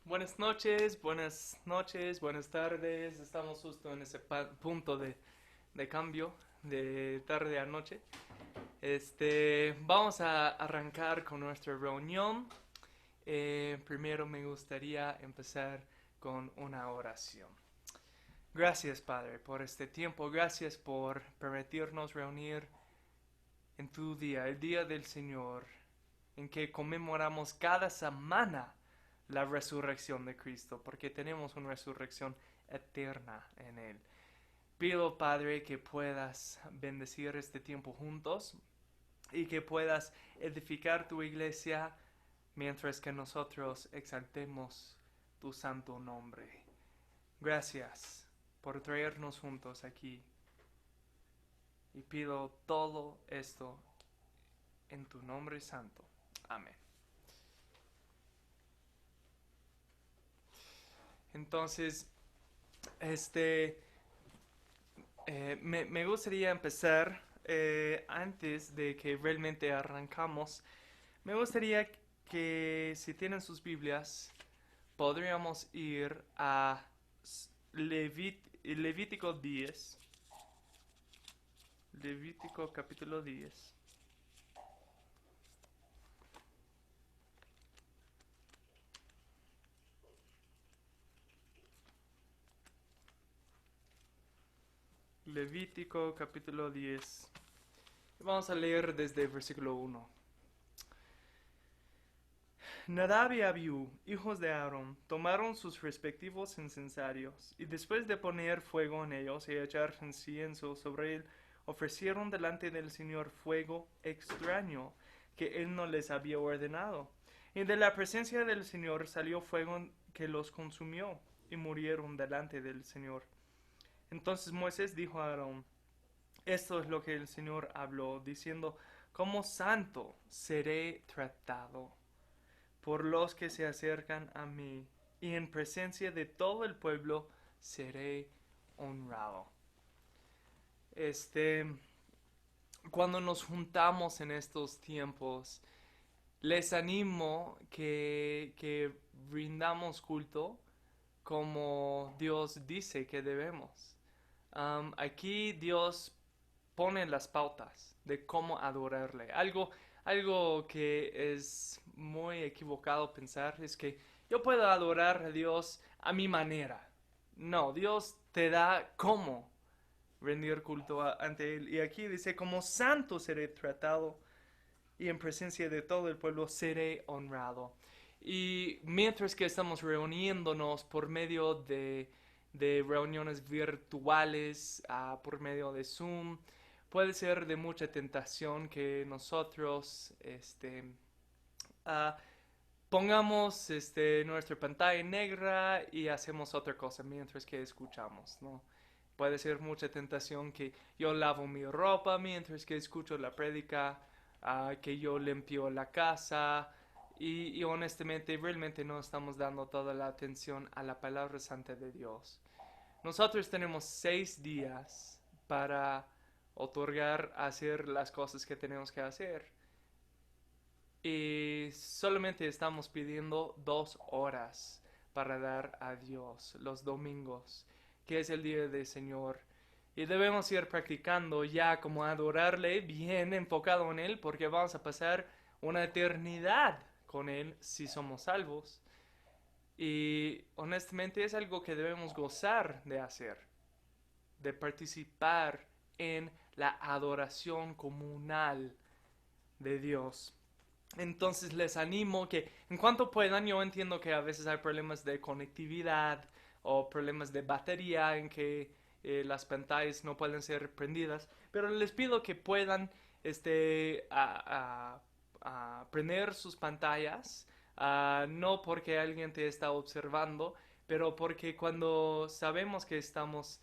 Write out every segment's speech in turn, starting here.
buenas noches, buenas tardes. Estamos justo en ese punto de cambio de tarde a noche. Vamos a arrancar con nuestra reunión. Primero me gustaría empezar con una oración. Gracias, Padre, por este tiempo. Gracias por permitirnos reunir en tu día, el día del Señor, en que conmemoramos cada semana la resurrección de Cristo, porque tenemos una resurrección eterna en Él. Pido, Padre, que puedas bendecir este tiempo juntos y que puedas edificar tu iglesia mientras que nosotros exaltemos tu santo nombre. Gracias por traernos juntos aquí y pido todo esto en tu nombre santo. Amén. Entonces, este, me gustaría empezar antes de que realmente arrancamos. Me gustaría que si tienen sus Biblias, podríamos ir a Levítico 10. Levítico capítulo 10. Levítico capítulo 10. Vamos a leer desde el versículo 1. Nadab y Abiú, hijos de Aarón, tomaron sus respectivos incensarios, y después de poner fuego en ellos y echar incienso sobre él, ofrecieron delante del Señor fuego extraño que él no les había ordenado. Y de la presencia del Señor salió fuego que los consumió, y murieron delante del Señor. Entonces Moisés dijo a Aarón: esto es lo que el Señor habló, diciendo: como santo seré tratado por los que se acercan a mí, y en presencia de todo el pueblo seré honrado. Este, cuando nos juntamos en estos tiempos, les animo que brindamos culto como Dios dice que debemos. Aquí Dios pone las pautas de cómo adorarle. Algo que es muy equivocado pensar es que yo puedo adorar a Dios a mi manera. No, Dios te da cómo rendir culto ante Él. Y aquí dice: como santo seré tratado, y en presencia de todo el pueblo seré honrado. Y mientras que estamos reuniéndonos por medio de reuniones virtuales, por medio de Zoom, puede ser de mucha tentación que nosotros uh, pongamos nuestra pantalla negra y hacemos otra cosa mientras que escuchamos, ¿no? Puede ser mucha tentación que yo lavo mi ropa mientras que escucho la prédica, que yo limpio la casa, y honestamente realmente no estamos dando toda la atención a la palabra santa de Dios. Nosotros tenemos 6 días para otorgar a hacer las cosas que tenemos que hacer. Y solamente estamos pidiendo 2 horas para dar a Dios los domingos, que es el día del Señor. Y debemos ir practicando ya como adorarle bien enfocado en Él, porque vamos a pasar una eternidad con Él si somos salvos. Y honestamente es algo que debemos gozar de hacer, de participar en la adoración comunal de Dios. Entonces les animo que en cuanto puedan, yo entiendo que a veces hay problemas de conectividad o problemas de batería en que las pantallas no pueden ser prendidas, pero les pido que puedan prender sus pantallas, no porque alguien te está observando, pero porque cuando sabemos que estamos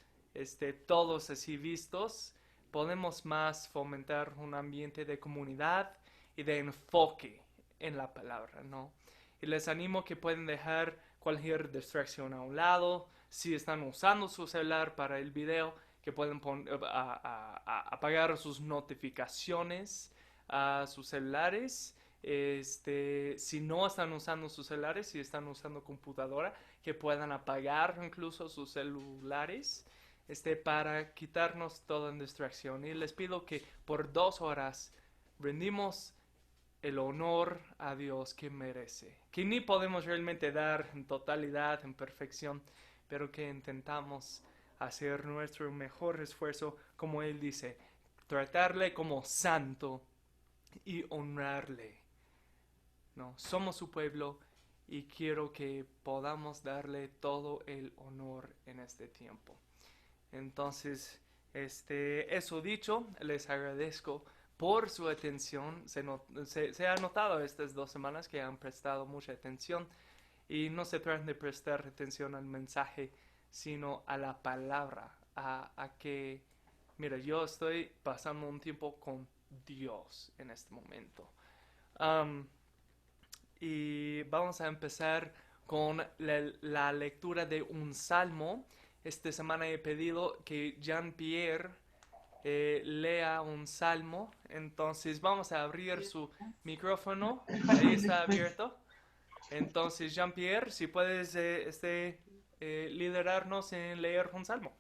todos así vistos, podemos más fomentar un ambiente de comunidad y de enfoque en la palabra, ¿no? Y les animo que pueden dejar cualquier distracción a un lado. Si están usando su celular para el video, que pueden apagar sus notificaciones a sus celulares, si no están usando sus celulares, si están usando computadora, que puedan apagar incluso sus celulares, para quitarnos toda distracción. Y les pido que por 2 horas rendimos el honor a Dios que merece, que ni podemos realmente dar en totalidad, en perfección, pero que intentamos hacer nuestro mejor esfuerzo, como Él dice, tratarle como santo y honrarle. No, somos su pueblo y quiero que podamos darle todo el honor en este tiempo. Entonces, eso dicho, les agradezco por su atención. Se ha notado estas 2 semanas que han prestado mucha atención y no se trata de prestar atención al mensaje, sino a la palabra, a que, mira, yo estoy pasando un tiempo con Dios en este momento. Um, y vamos a empezar con la lectura de un salmo. Esta semana he pedido que Jean-Pierre lea un salmo, entonces vamos a abrir su micrófono, ahí está abierto. Entonces Jean-Pierre, si puedes liderarnos en leer un salmo.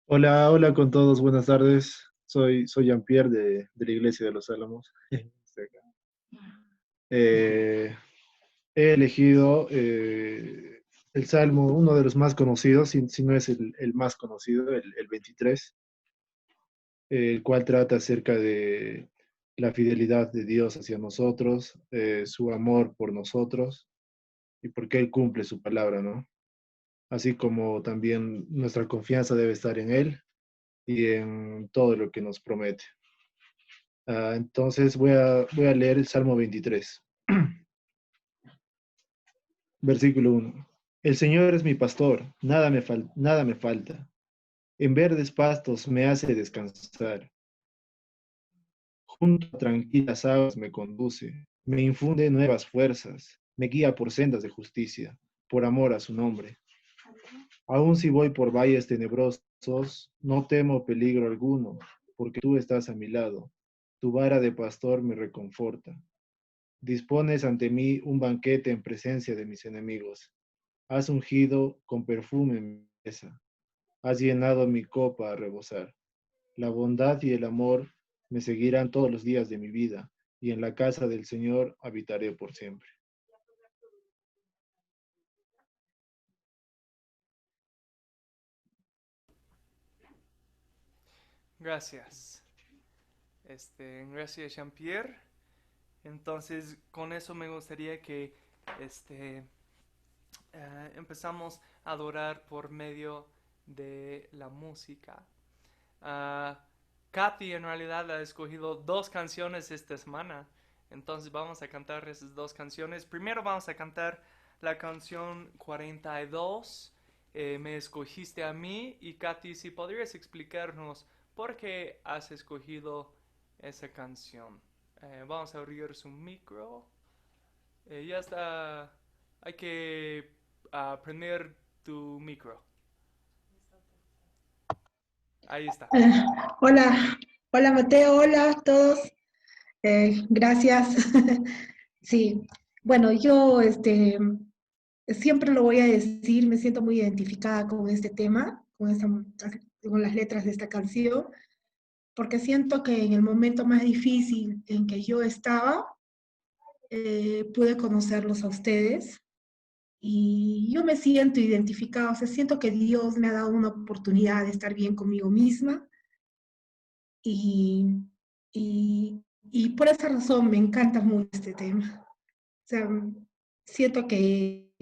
Hola, hola con todos, buenas tardes. Soy Jean-Pierre de la Iglesia de los Álamos. Estoy acá. Eh, He elegido el Salmo, uno de los más conocidos, si no es el más conocido, el 23, el cual trata acerca de la fidelidad de Dios hacia nosotros, su amor por nosotros y porque Él cumple su palabra, ¿no? Así como también nuestra confianza debe estar en Él y en todo lo que nos promete. Entonces voy a leer el Salmo 23, versículo 1. El Señor es mi pastor, nada me falta. En verdes pastos me hace descansar. Junto a tranquilas aguas me conduce. Me infunde nuevas fuerzas. Me guía por sendas de justicia, por amor a su nombre. Aun si voy por valles tenebrosos, no temo peligro alguno, porque tú estás a mi lado. Tu vara de pastor me reconforta. Dispones ante mí un banquete en presencia de mis enemigos. Has ungido con perfume mi mesa. Has llenado mi copa a rebosar. La bondad y el amor me seguirán todos los días de mi vida, y en la casa del Señor habitaré por siempre. Gracias. Gracias Jean-Pierre. Entonces, con eso me gustaría que este, empezamos a adorar por medio de la música. Uh, Katy en realidad ha escogido 2 canciones esta semana. Entonces vamos a cantar esas 2 canciones. Primero vamos a cantar la canción 42. Me escogiste a mí. Y Katy, si podrías explicarnos por qué has escogido esa canción. Vamos a abrir su micro. Ya está. Hay que prender tu micro. Ahí está. Hola, hola Mateo, hola a todos. Gracias. Sí, bueno, yo siempre lo voy a decir, me siento muy identificada con este tema, con las letras de esta canción, porque siento que en el momento más difícil en que yo estaba, pude conocerlos a ustedes y yo me siento identificada, o sea, siento que Dios me ha dado una oportunidad de estar bien conmigo misma y, y por esa razón me encanta mucho este tema. O sea, siento que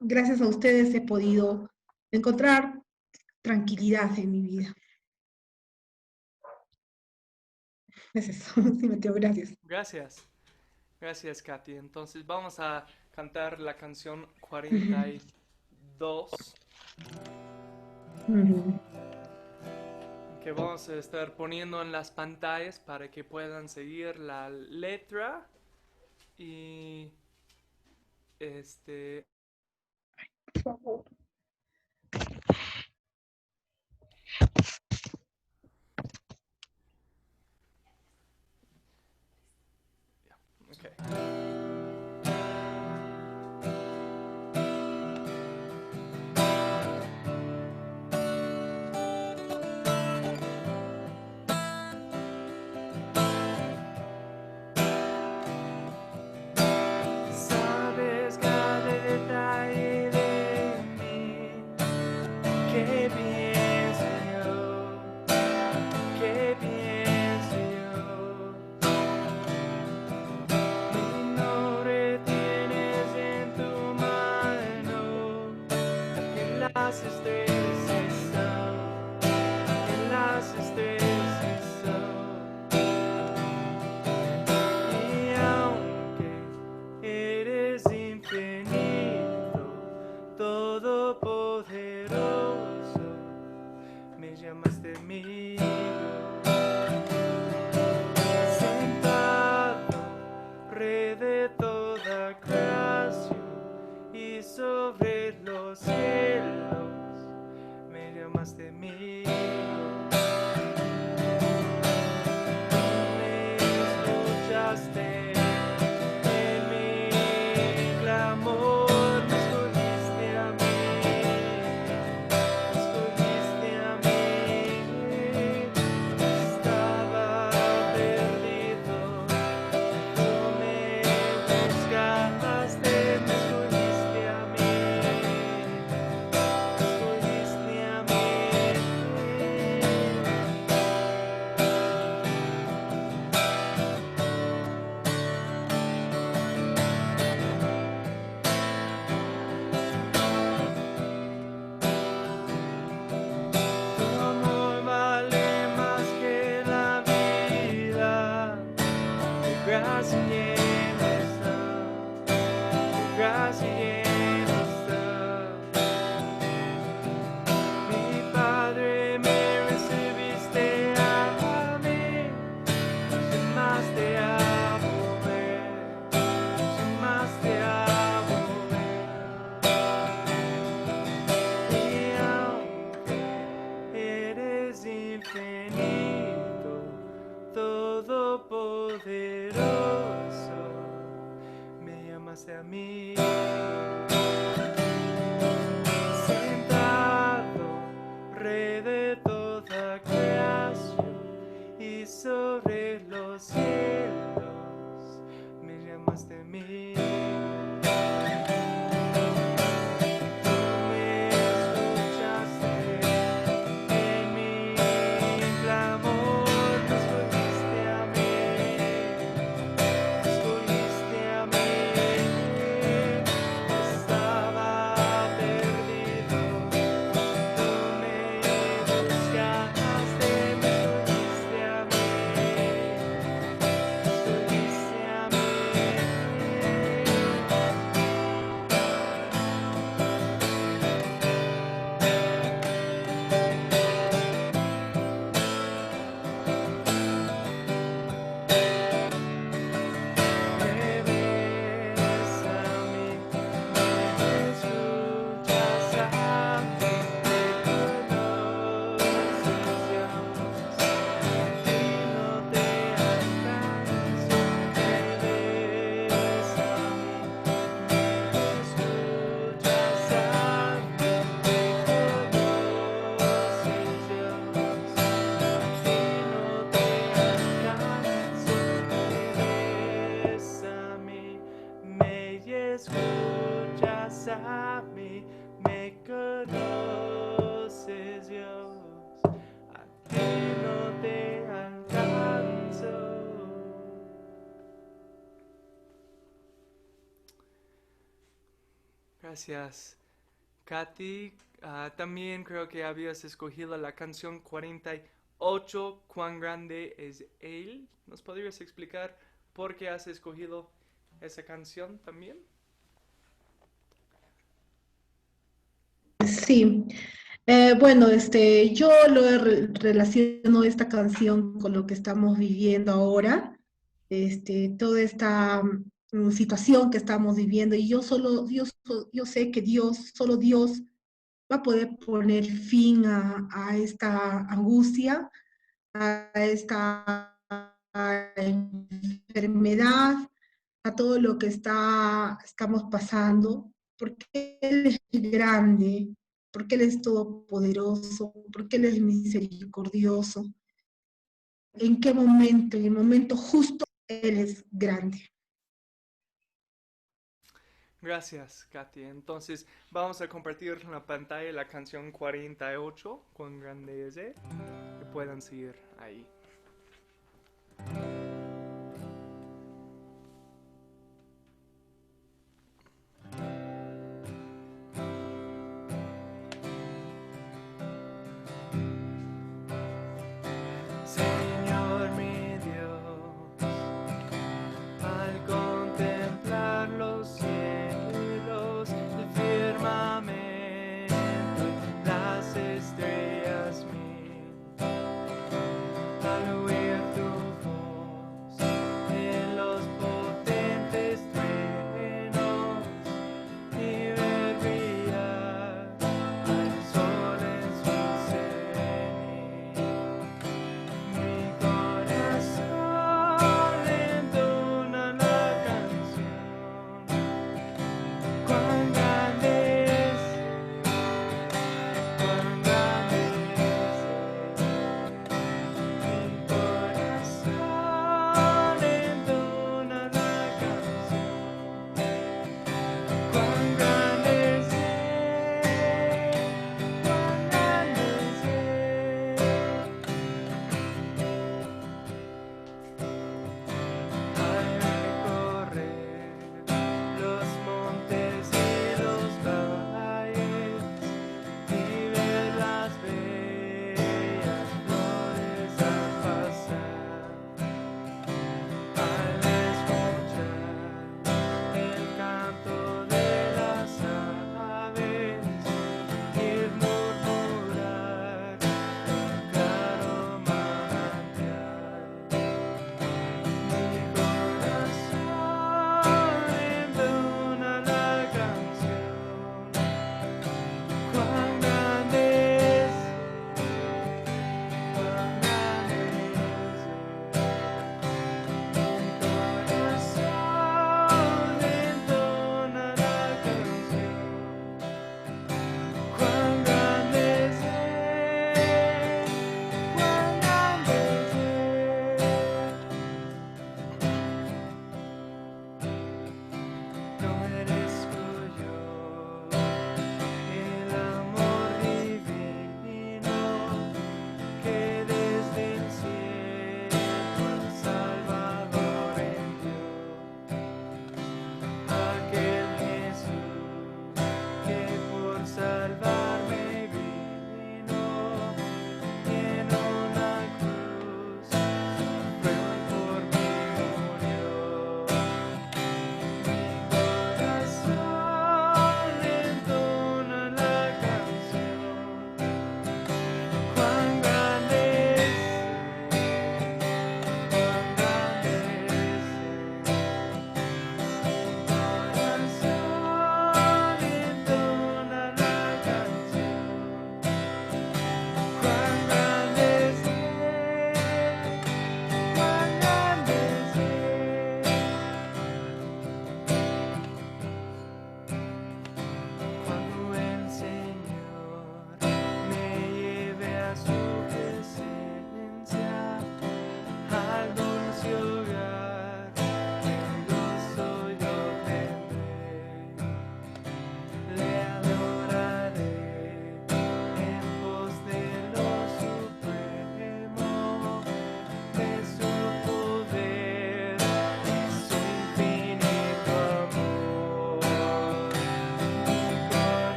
gracias a ustedes he podido encontrar tranquilidad en mi vida. Es eso. Sí, Mateo, gracias. Gracias. Gracias, Katy. Entonces vamos a cantar la canción Ujú, 42, ujú. que vamos a estar poniendo en las pantallas para que puedan seguir la letra. Y este, Sabes cada detalle de mí, qué pienso yo, qué pienso yo. Mi nombre tienes en tu mano, en las estrellas están, en las estrellas están. Y aunque eres infinito, todopoderoso, me llamaste amigo. Sentado, rey de toda creación, y sobre los cielos, me llamaste amigo. Me escuchaste en mi clamor, me escogiste a mí, estaba perdido, tú me buscaste, me escogiste a mí, escogiste a mí. Tu amor vale más que la vida, tu gracia llena está, tu gracia llena está. Mi Padre, me recibiste a mí, sin más te amo ver, sin más te amo ver. Y aunque eres infinito, todopoderoso, me llamaste a mí. Sentado, rey de toda creación, y sobre los cielos, me llamaste a mí. Me escuchaste en mi clamor, me escogiste a mí, estaba perdido, tú me buscaste, me escogiste a mí, escogiste a mí. Me ves a mí, me escuchas a mí, me conoces ya, y no te alcanzo. Me ves a mí, me escuchas a mí, me conoces ya, y no te alcanzo. Me ves a mí, me escuchas a mí, me conoces Dios, a ti no te alcanzo. Gracias, Katy. También creo que habías escogido la canción 48, ¿Cuán grande es Él? ¿Nos podrías explicar por qué has escogido esa canción también? Sí, bueno, yo relaciono esta canción con lo que estamos viviendo ahora, toda esta situación que estamos viviendo, y yo sé que solo Dios va a poder poner fin a esta angustia, a esta enfermedad, a todo lo que estamos pasando, porque Él es grande, porque Él es todopoderoso, porque Él es misericordioso. ¿En qué momento? En el momento justo, Él es grande. Gracias, Katy. Entonces, vamos a compartir en la pantalla la canción 48 con grandeza, que puedan seguir ahí. Señor mi Dios, al contemplar los cielos, el firmamento, las estrellas mil, al oír tu voz,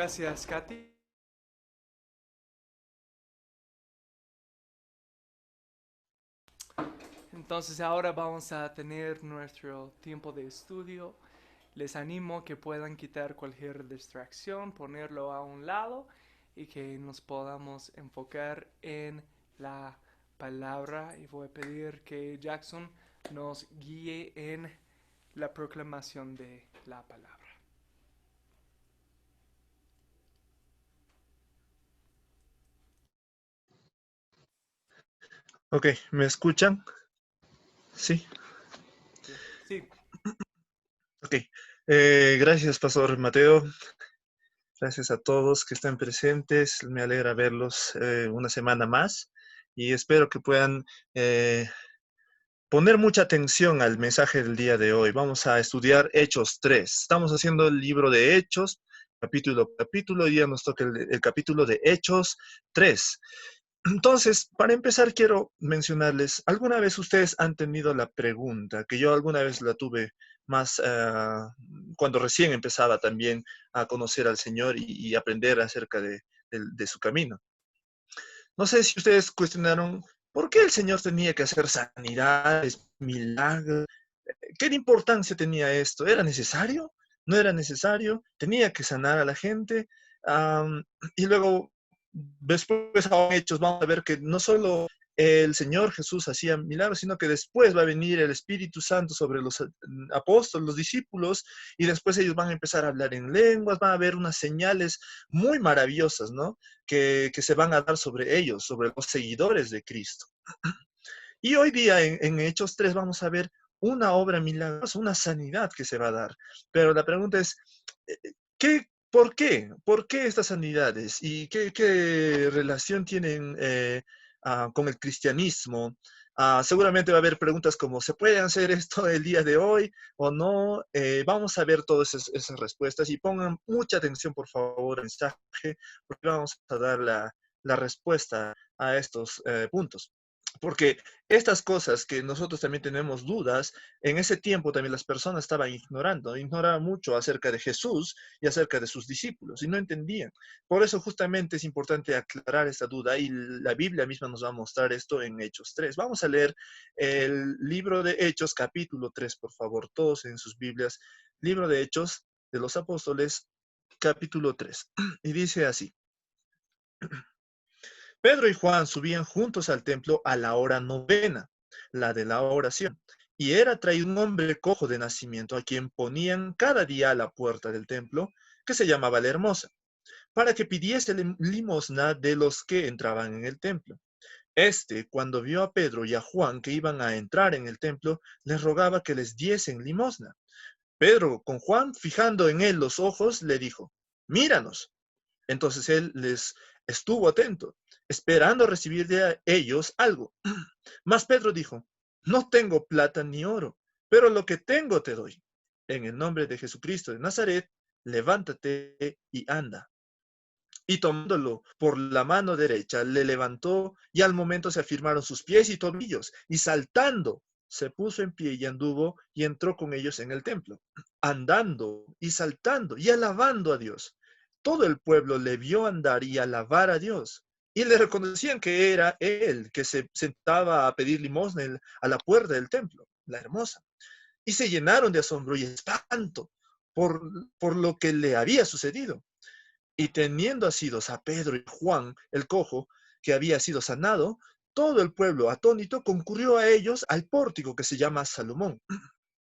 Gracias, Katy. Entonces ahora vamos a tener nuestro tiempo de estudio. Les animo que puedan quitar cualquier distracción, ponerlo a un lado y que nos podamos enfocar en la palabra. Y voy a pedir que Jackson nos guíe en la proclamación de la palabra. Ok, ¿me escuchan? Sí. Sí. Ok. Gracias, Pastor Mateo. Gracias a todos que están presentes. Me alegra verlos una semana más y espero que puedan poner mucha atención al mensaje del día de hoy. Vamos a estudiar Hechos 3. Estamos haciendo el libro de Hechos, capítulo a capítulo. Hoy día nos toca el capítulo de Hechos 3. Entonces, para empezar, quiero mencionarles, ¿alguna vez ustedes han tenido la pregunta, que yo alguna vez la tuve más cuando recién empezaba también a conocer al Señor y aprender acerca de su camino? No sé si ustedes cuestionaron, ¿por qué el Señor tenía que hacer sanidades, milagros? ¿Qué importancia tenía esto? ¿Era necesario? ¿No era necesario? ¿Tenía que sanar a la gente? Am, y luego, después a hechos, vamos a ver que no solo el Señor Jesús hacía milagros, sino que después va a venir el Espíritu Santo sobre los apóstoles, los discípulos, y después ellos van a empezar a hablar en lenguas, van a haber unas señales muy maravillosas, ¿no? Que se van a dar sobre ellos, sobre los seguidores de Cristo. Y hoy día en Hechos 3 vamos a ver una obra milagrosa, una sanidad que se va a dar. Pero la pregunta es, ¿por qué? ¿Por qué estas sanidades? ¿Y qué relación tienen con el cristianismo? Seguramente va a haber preguntas como, ¿se puede hacer esto el día de hoy o no? Vamos a ver todas esas respuestas y pongan mucha atención, por favor, al mensaje, porque vamos a dar la respuesta a estos puntos. Porque estas cosas que nosotros también tenemos dudas, en ese tiempo también las personas estaban ignoraban mucho acerca de Jesús y acerca de sus discípulos y no entendían. Por eso justamente es importante aclarar esta duda y la Biblia misma nos va a mostrar esto en Hechos 3. Vamos a leer el libro de Hechos, capítulo 3, por favor, todos en sus Biblias. Libro de Hechos de los Apóstoles, capítulo 3. Y dice así. Pedro y Juan subían juntos al templo a la hora novena, la de la oración, y era traído un hombre cojo de nacimiento a quien ponían cada día a la puerta del templo, que se llamaba la Hermosa, para que pidiese limosna de los que entraban en el templo. Este, cuando vio a Pedro y a Juan que iban a entrar en el templo, les rogaba que les diesen limosna. Pedro, con Juan fijando en él los ojos, le dijo, míranos. Entonces él les estuvo atento, esperando recibir de ellos algo. Mas Pedro dijo, no tengo plata ni oro, pero lo que tengo te doy. En el nombre de Jesucristo de Nazaret, levántate y anda. Y tomándolo por la mano derecha, le levantó y al momento se afirmaron sus pies y tobillos, y saltando, se puso en pie y anduvo y entró con ellos en el templo, andando y saltando y alabando a Dios. Todo el pueblo le vio andar y alabar a Dios. Y le reconocían que era él que se sentaba a pedir limosna a la puerta del templo, la Hermosa. Y se llenaron de asombro y espanto por, por lo que le había sucedido. Y teniendo asidos a Pedro y Juan, el cojo, que había sido sanado, todo el pueblo atónito concurrió a ellos al pórtico que se llama Salomón.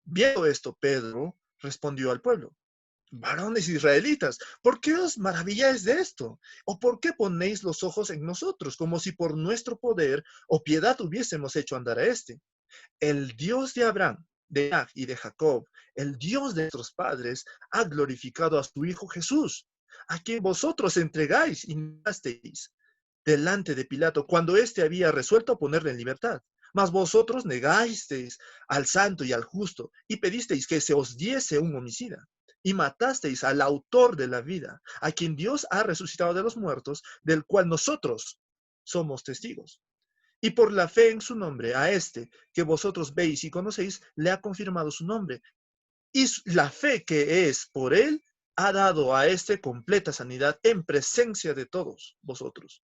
Viendo esto, Pedro respondió al pueblo, varones israelitas, ¿por qué os maravilláis de esto? ¿O por qué ponéis los ojos en nosotros, como si por nuestro poder o piedad hubiésemos hecho andar a este? El Dios de Abraham, de Isaac y de Jacob, el Dios de nuestros padres, ha glorificado a su Hijo Jesús, a quien vosotros entregáis y negasteis delante de Pilato, cuando éste había resuelto ponerle en libertad. Mas vosotros negasteis al santo y al justo, y pedisteis que se os diese un homicida, y matasteis al autor de la vida, a quien Dios ha resucitado de los muertos, del cual nosotros somos testigos. Y por la fe en su nombre, a este que vosotros veis y conocéis, le ha confirmado su nombre. Y la fe que es por él ha dado a este completa sanidad en presencia de todos vosotros.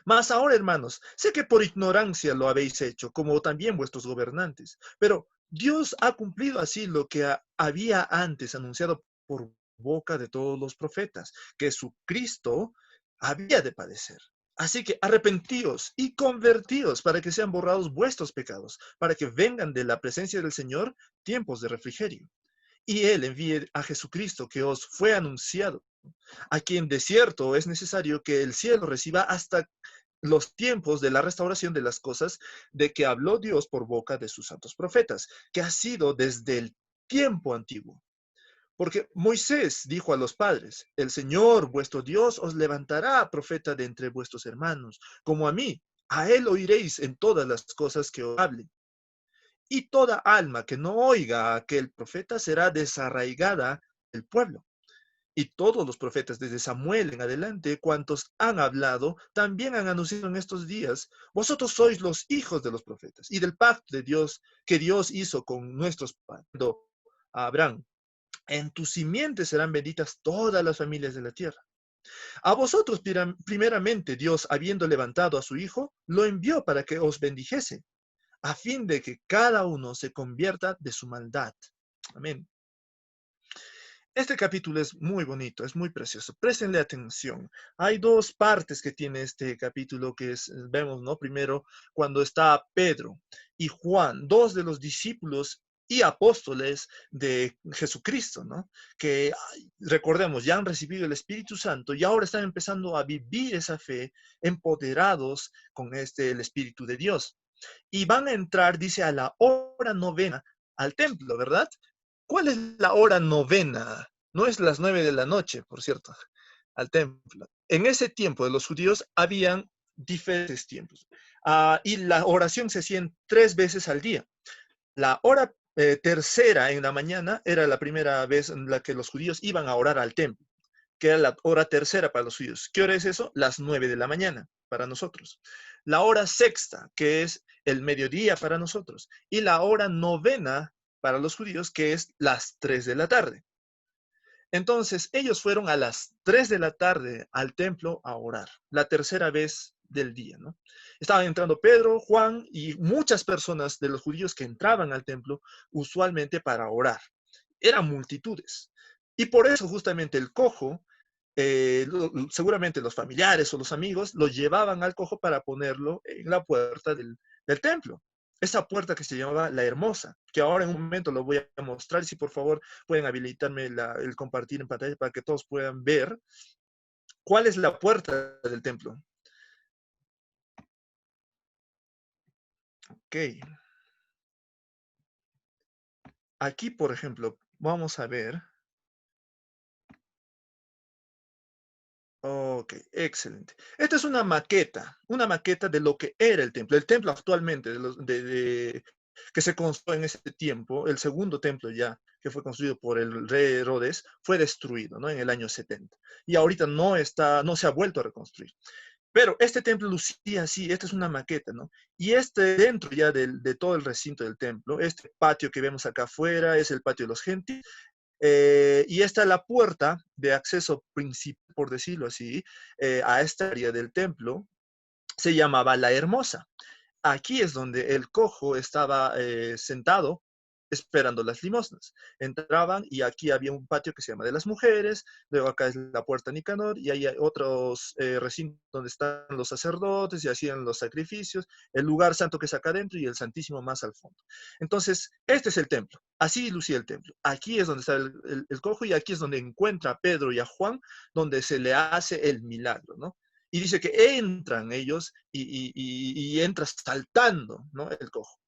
Mas ahora, hermanos, sé que por ignorancia lo habéis hecho, como también vuestros gobernantes, pero Dios ha cumplido así lo que había antes anunciado por boca de todos los profetas, que su Cristo había de padecer. Así que arrepentíos y convertíos para que sean borrados vuestros pecados, para que vengan de la presencia del Señor tiempos de refrigerio. Y Él envíe a Jesucristo que os fue anunciado, a quien de cierto es necesario que el cielo reciba hasta los tiempos de la restauración de las cosas de que habló Dios por boca de sus santos profetas, que ha sido desde el tiempo antiguo. Porque Moisés dijo a los padres, el Señor vuestro Dios os levantará profeta de entre vuestros hermanos, como a mí. A él oiréis en todas las cosas que os hable. Y toda alma que no oiga a aquel profeta será desarraigada del pueblo. Y todos los profetas desde Samuel en adelante, cuantos han hablado, también han anunciado en estos días, vosotros sois los hijos de los profetas y del pacto de Dios que Dios hizo con nuestros padres, a Abraham. En tus simientes serán benditas todas las familias de la tierra. A vosotros, primeramente, Dios, habiendo levantado a su Hijo, lo envió para que os bendijese, a fin de que cada uno se convierta de su maldad. Amén. Este capítulo es muy bonito, es muy precioso. Préstenle atención. Hay dos partes que tiene este capítulo que vemos, ¿no? Primero, cuando está Pedro y Juan, dos de los discípulos y apóstoles de Jesucristo, ¿no? Que, recordemos, ya han recibido el Espíritu Santo y ahora están empezando a vivir esa fe empoderados con el Espíritu de Dios. Y van a entrar, dice, a la hora novena al templo, ¿verdad? ¿Cuál es la hora novena? No es las 9 de la noche, por cierto, al templo. En ese tiempo de los judíos habían diferentes tiempos. Y la oración se hacía 3 veces al día. La hora tercera en la mañana era la primera vez en la que los judíos iban a orar al templo, que era la hora tercera para los judíos. ¿Qué hora es eso? Las 9 de la mañana para nosotros. La hora sexta, que es el mediodía para nosotros. Y la hora novena para los judíos, que es las 3 de la tarde. Entonces, ellos fueron a las 3 de la tarde al templo a orar, la tercera vez del día, ¿no? Estaban entrando Pedro, Juan y muchas personas de los judíos que entraban al templo usualmente para orar. Eran multitudes. Y por eso justamente el cojo, seguramente los familiares o los amigos, lo llevaban al cojo para ponerlo en la puerta del templo. Esa puerta que se llamaba La Hermosa, que ahora en un momento lo voy a mostrar. Si por favor pueden habilitarme el compartir en pantalla para que todos puedan ver cuál es la puerta del templo. Ok. Aquí, por ejemplo, vamos a ver. Ok, excelente. Esta es una maqueta de lo que era el templo. El templo actualmente, que se construyó en ese tiempo, el segundo templo ya, que fue construido por el rey Herodes, fue destruido, ¿no? En el año 70. Y ahorita no se ha vuelto a reconstruir. Pero este templo lucía así, esta es una maqueta, ¿no? Y dentro ya de todo el recinto del templo, este patio que vemos acá afuera es el patio de los gentiles. Y esta es la puerta de acceso principal, por decirlo así, a esta área del templo. Se llamaba La Hermosa. Aquí es donde el cojo estaba sentado esperando las limosnas. Entraban y aquí había un patio que se llama de las mujeres, luego acá es la puerta Nicanor y ahí hay otros recintos donde están los sacerdotes y hacían los sacrificios, el lugar santo que es acá adentro y el santísimo más al fondo. Entonces, este es el templo, así lucía el templo. Aquí es donde está el cojo y aquí es donde encuentra a Pedro y a Juan, donde se le hace el milagro, ¿no? Y dice que entran ellos y entra saltando, ¿no? El cojo.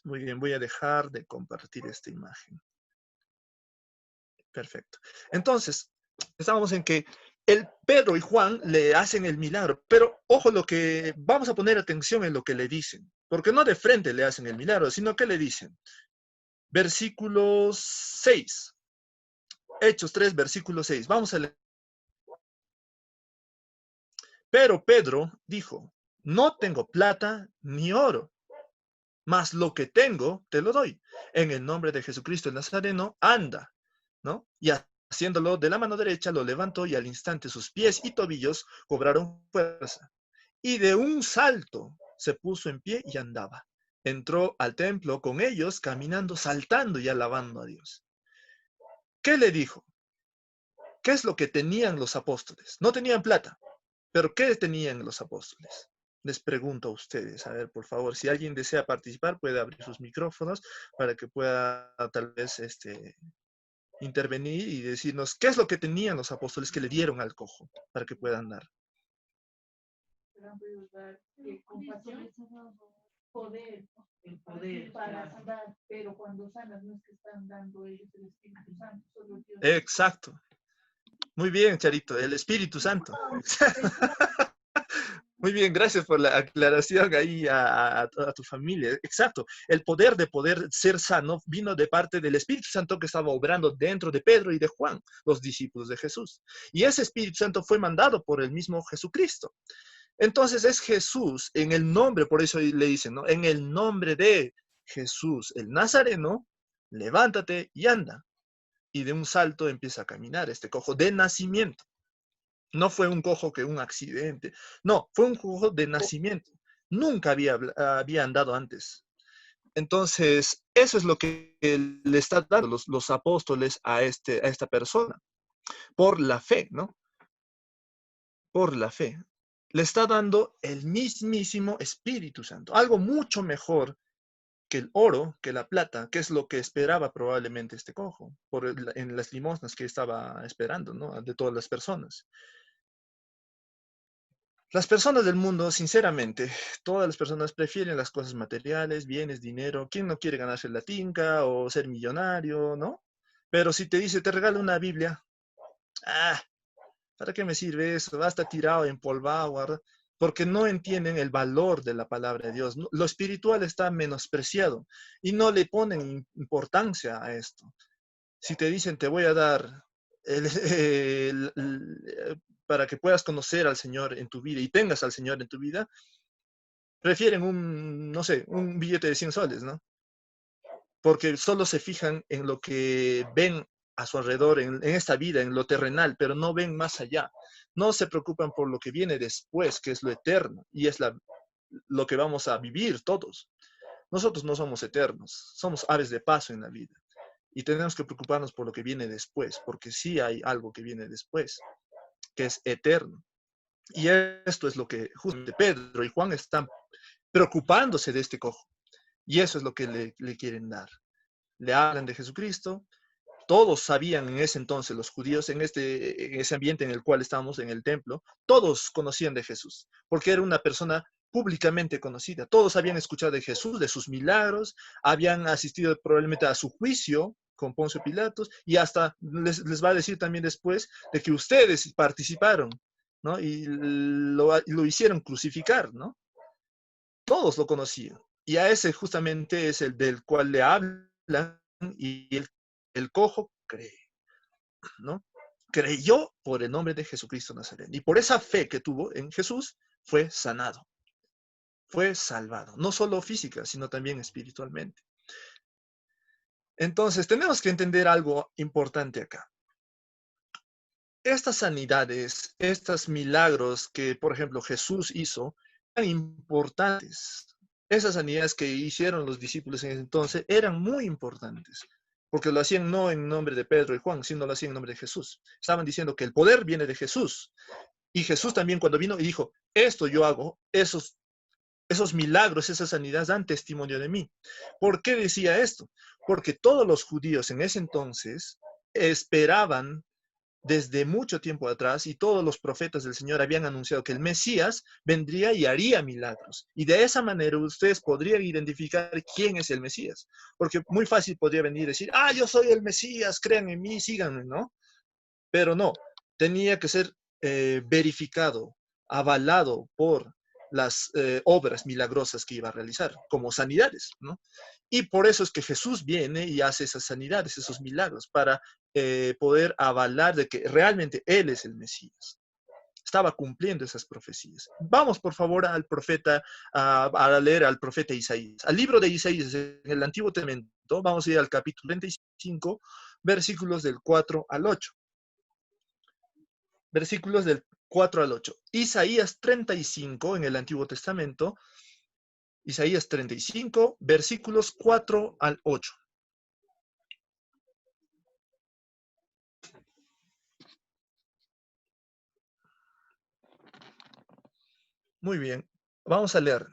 Muy bien, voy a dejar de compartir esta imagen. Perfecto. Entonces, estábamos en que el Pedro y Juan le hacen el milagro, pero ojo, vamos a poner atención en lo que le dicen, porque no de frente le hacen el milagro, sino que le dicen. Versículo 6. Hechos 3, versículo 6. Vamos a leer. Pero Pedro dijo, no tengo plata ni oro, mas lo que tengo te lo doy. En el nombre de Jesucristo el Nazareno, anda, ¿no? Y haciéndolo de la mano derecha, lo levantó y al instante sus pies y tobillos cobraron fuerza. Y de un salto se puso en pie y andaba. Entró al templo con ellos, caminando, saltando y alabando a Dios. ¿Qué le dijo? ¿Qué es lo que tenían los apóstoles? No tenían plata, pero ¿qué tenían los apóstoles? Les pregunto a ustedes, a ver, por favor, si alguien desea participar, puede abrir sus micrófonos para que pueda tal vez intervenir y decirnos qué es lo que tenían los apóstoles que le dieron al cojo para que pueda andar. Compasión, poder, el poder para andar, pero cuando sanas no es que están dando ellos el Espíritu Santo, solo Dios. Exacto. Muy bien, Charito, el Espíritu Santo. Muy bien, gracias por la aclaración ahí a tu familia. Exacto, el poder de poder ser sano vino de parte del Espíritu Santo que estaba obrando dentro de Pedro y de Juan, los discípulos de Jesús. Y ese Espíritu Santo fue mandado por el mismo Jesucristo. Entonces es Jesús en el nombre, por eso le dicen, ¿no? En el nombre de Jesús, el Nazareno, levántate y anda. Y de un salto empieza a caminar este cojo de nacimiento. No fue un cojo que un accidente, no, fue un cojo de nacimiento. Nunca había andado antes. Entonces, eso es lo que le están dando los apóstoles a esta persona, por la fe, ¿no? Por la fe. Le está dando el mismísimo Espíritu Santo, algo mucho mejor que el oro, que la plata, que es lo que esperaba probablemente este cojo, en las limosnas que estaba esperando, ¿no? De todas las personas. Las personas del mundo, sinceramente, todas las personas prefieren las cosas materiales, bienes, dinero. ¿Quién no quiere ganarse la tinca o ser millonario, no? Pero si te dice, te regalo una Biblia, ¿para qué me sirve eso? Va a estar tirado, empolvado, ¿verdad? Porque no entienden el valor de la palabra de Dios. Lo espiritual está menospreciado y no le ponen importancia a esto. Si te dicen, te voy a dar para que puedas conocer al Señor en tu vida y tengas al Señor en tu vida, prefieren no sé, un billete de 100 soles, ¿no? Porque solo se fijan en lo que ven a su alrededor, en esta vida, en lo terrenal, pero no ven más allá. No se preocupan por lo que viene después, que es lo eterno, y es lo que vamos a vivir todos. Nosotros no somos eternos, somos aves de paso en la vida. Y tenemos que preocuparnos por lo que viene después, porque sí hay algo que viene después, que es eterno. Y esto es lo que justamente Pedro y Juan están preocupándose de este cojo. Y eso es lo que le quieren dar. Le hablan de Jesucristo. Todos sabían en ese entonces, los judíos, en ese ambiente en el cual estábamos, en el templo, todos conocían de Jesús, porque era una persona públicamente conocida. Todos habían escuchado de Jesús, de sus milagros, habían asistido probablemente a su juicio con Poncio Pilatos, y hasta les va a decir también después de que ustedes participaron, ¿no? Y lo hicieron crucificar, ¿no? Todos lo conocían. Y a ese justamente es el del cual le hablan, y el cojo cree, ¿no? Creyó por el nombre de Jesucristo Nazareno. Y por esa fe que tuvo en Jesús, fue sanado, fue salvado. No solo física, sino también espiritualmente. Entonces, tenemos que entender algo importante acá. Estas sanidades, estos milagros que, por ejemplo, Jesús hizo, eran importantes. Esas sanidades que hicieron los discípulos en ese entonces eran muy importantes, porque lo hacían no en nombre de Pedro y Juan, sino lo hacían en nombre de Jesús. Estaban diciendo que el poder viene de Jesús. Y Jesús también cuando vino y dijo, esto yo hago, esos milagros, esas sanidades dan testimonio de mí. ¿Por qué decía esto? Porque todos los judíos en ese entonces esperaban desde mucho tiempo atrás, y todos los profetas del Señor habían anunciado que el Mesías vendría y haría milagros. Y de esa manera ustedes podrían identificar quién es el Mesías. Porque muy fácil podría venir y decir, yo soy el Mesías, crean en mí, síganme, ¿no? Pero no, tenía que ser verificado, avalado por las obras milagrosas que iba a realizar, como sanidades, ¿no? Y por eso es que Jesús viene y hace esas sanidades, esos milagros, para poder avalar de que realmente Él es el Mesías. Estaba cumpliendo esas profecías. Vamos, por favor, al profeta, a leer al profeta Isaías. Al libro de Isaías, en el Antiguo Testamento, vamos a ir al capítulo 35, versículos del 4 al 8. versículos del 4 al 8. Isaías 35 en el Antiguo Testamento. Isaías 35, versículos 4 al 8. Muy bien, vamos a leer.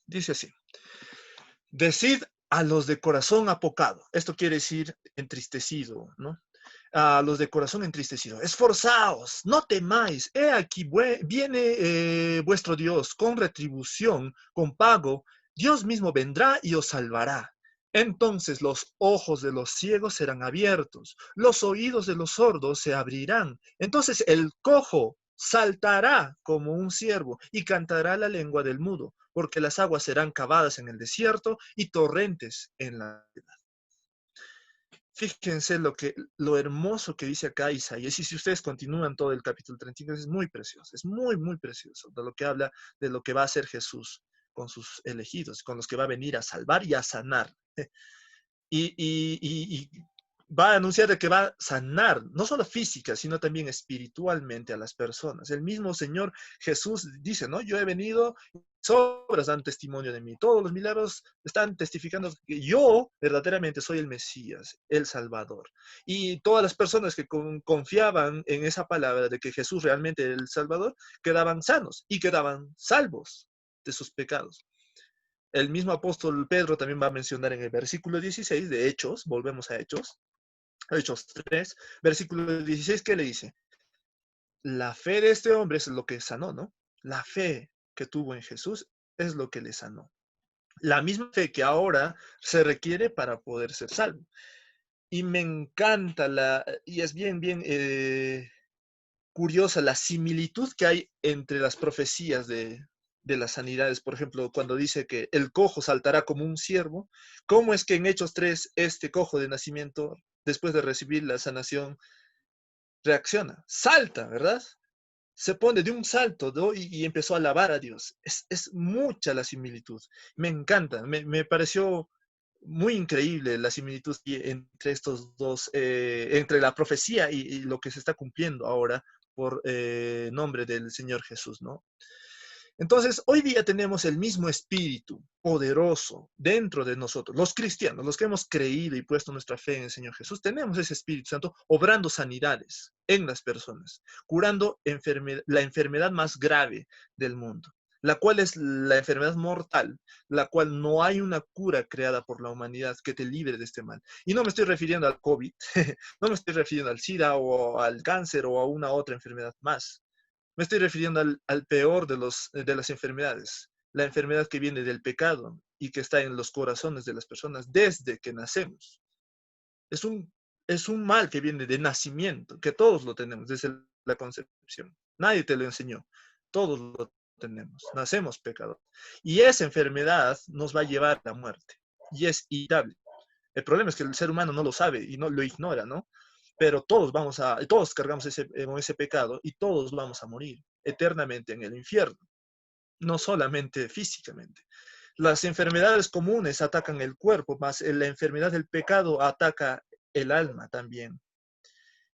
Dice así. Decid a los de corazón apocado. Esto quiere decir entristecido, ¿no? A los de corazón entristecido. Esforzaos, no temáis. He aquí viene vuestro Dios con retribución, con pago. Dios mismo vendrá y os salvará. Entonces los ojos de los ciegos serán abiertos, los oídos de los sordos se abrirán. Entonces el cojo saltará como un ciervo y cantará la lengua del mudo, porque las aguas serán cavadas en el desierto y torrentes en la ciudad. Fíjense lo hermoso que dice acá Isaías, y si ustedes continúan todo el capítulo 35, es muy precioso, es muy, muy precioso, de lo que habla de lo que va a hacer Jesús con sus elegidos, con los que va a venir a salvar y a sanar. Y va a anunciar de que va a sanar, no solo física, sino también espiritualmente a las personas. El mismo Señor Jesús dice, ¿no? Yo he venido, obras dan testimonio de mí. Todos los milagros están testificando que yo verdaderamente soy el Mesías, el Salvador. Y todas las personas que confiaban en esa palabra de que Jesús realmente era el Salvador, quedaban sanos y quedaban salvos de sus pecados. El mismo apóstol Pedro también va a mencionar en el versículo 16 de Hechos, volvemos a Hechos 3, versículo 16, ¿qué le dice? La fe de este hombre es lo que sanó, ¿no? La fe que tuvo en Jesús es lo que le sanó. La misma fe que ahora se requiere para poder ser salvo. Y me encanta y es bien curiosa la similitud que hay entre las profecías de las sanidades. Por ejemplo, cuando dice que el cojo saltará como un ciervo, ¿cómo es que en Hechos 3 este cojo de nacimiento, después de recibir la sanación, reacciona? Salta, ¿verdad? Se pone de un salto, ¿no? y empezó a alabar a Dios. Es mucha la similitud. Me encanta, me pareció muy increíble la similitud entre estos dos, entre la profecía y lo que se está cumpliendo ahora por nombre del Señor Jesús, ¿no? Entonces, hoy día tenemos el mismo espíritu poderoso dentro de nosotros, los cristianos, los que hemos creído y puesto nuestra fe en el Señor Jesús, tenemos ese Espíritu Santo obrando sanidades en las personas, curando la enfermedad más grave del mundo, la cual es la enfermedad mortal, la cual no hay una cura creada por la humanidad que te libre de este mal. Y no me estoy refiriendo al COVID, no me estoy refiriendo al SIDA o al cáncer o a una otra enfermedad más. Me estoy refiriendo al peor de las enfermedades, la enfermedad que viene del pecado y que está en los corazones de las personas desde que nacemos. Es un mal que viene de nacimiento, que todos lo tenemos desde la concepción. Nadie te lo enseñó, todos lo tenemos, nacemos pecadores. Y esa enfermedad nos va a llevar a la muerte y es inevitable. El problema es que el ser humano no lo sabe y no lo ignora, ¿no? Pero todos cargamos con ese pecado y todos vamos a morir eternamente en el infierno, no solamente físicamente. Las enfermedades comunes atacan el cuerpo, más la enfermedad del pecado ataca el alma también.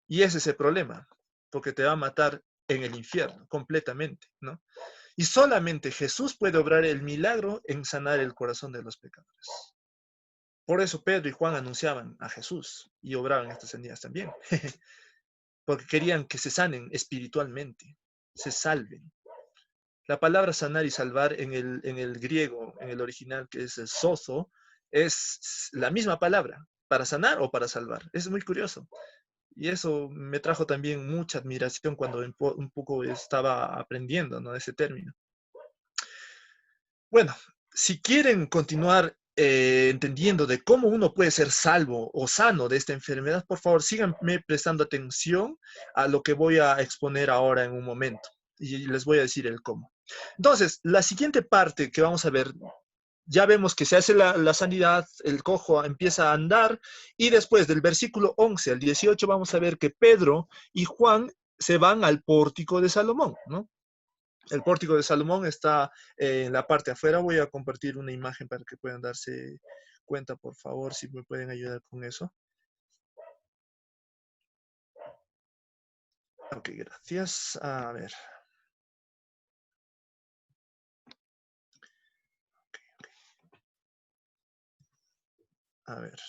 Y ese es el problema, porque te va a matar en el infierno completamente, ¿no? Y solamente Jesús puede obrar el milagro en sanar el corazón de los pecadores. Por eso Pedro y Juan anunciaban a Jesús y obraban estas sanidades también. Porque querían que se sanen espiritualmente, se salven. La palabra sanar y salvar en el griego, en el original, que es el sozo, es la misma palabra, para sanar o para salvar. Es muy curioso. Y eso me trajo también mucha admiración cuando un poco estaba aprendiendo, ¿no?, ese término. Bueno, si quieren continuar entendiendo de cómo uno puede ser salvo o sano de esta enfermedad, por favor, síganme prestando atención a lo que voy a exponer ahora en un momento. Y les voy a decir el cómo. Entonces, la siguiente parte que vamos a ver, ya vemos que se hace la sanidad, el cojo empieza a andar, y después del versículo 11 al 18 vamos a ver que Pedro y Juan se van al pórtico de Salomón, ¿no? El pórtico de Salomón está en la parte afuera. Voy a compartir una imagen para que puedan darse cuenta, por favor, si me pueden ayudar con eso. Ok, gracias. A ver. A ver.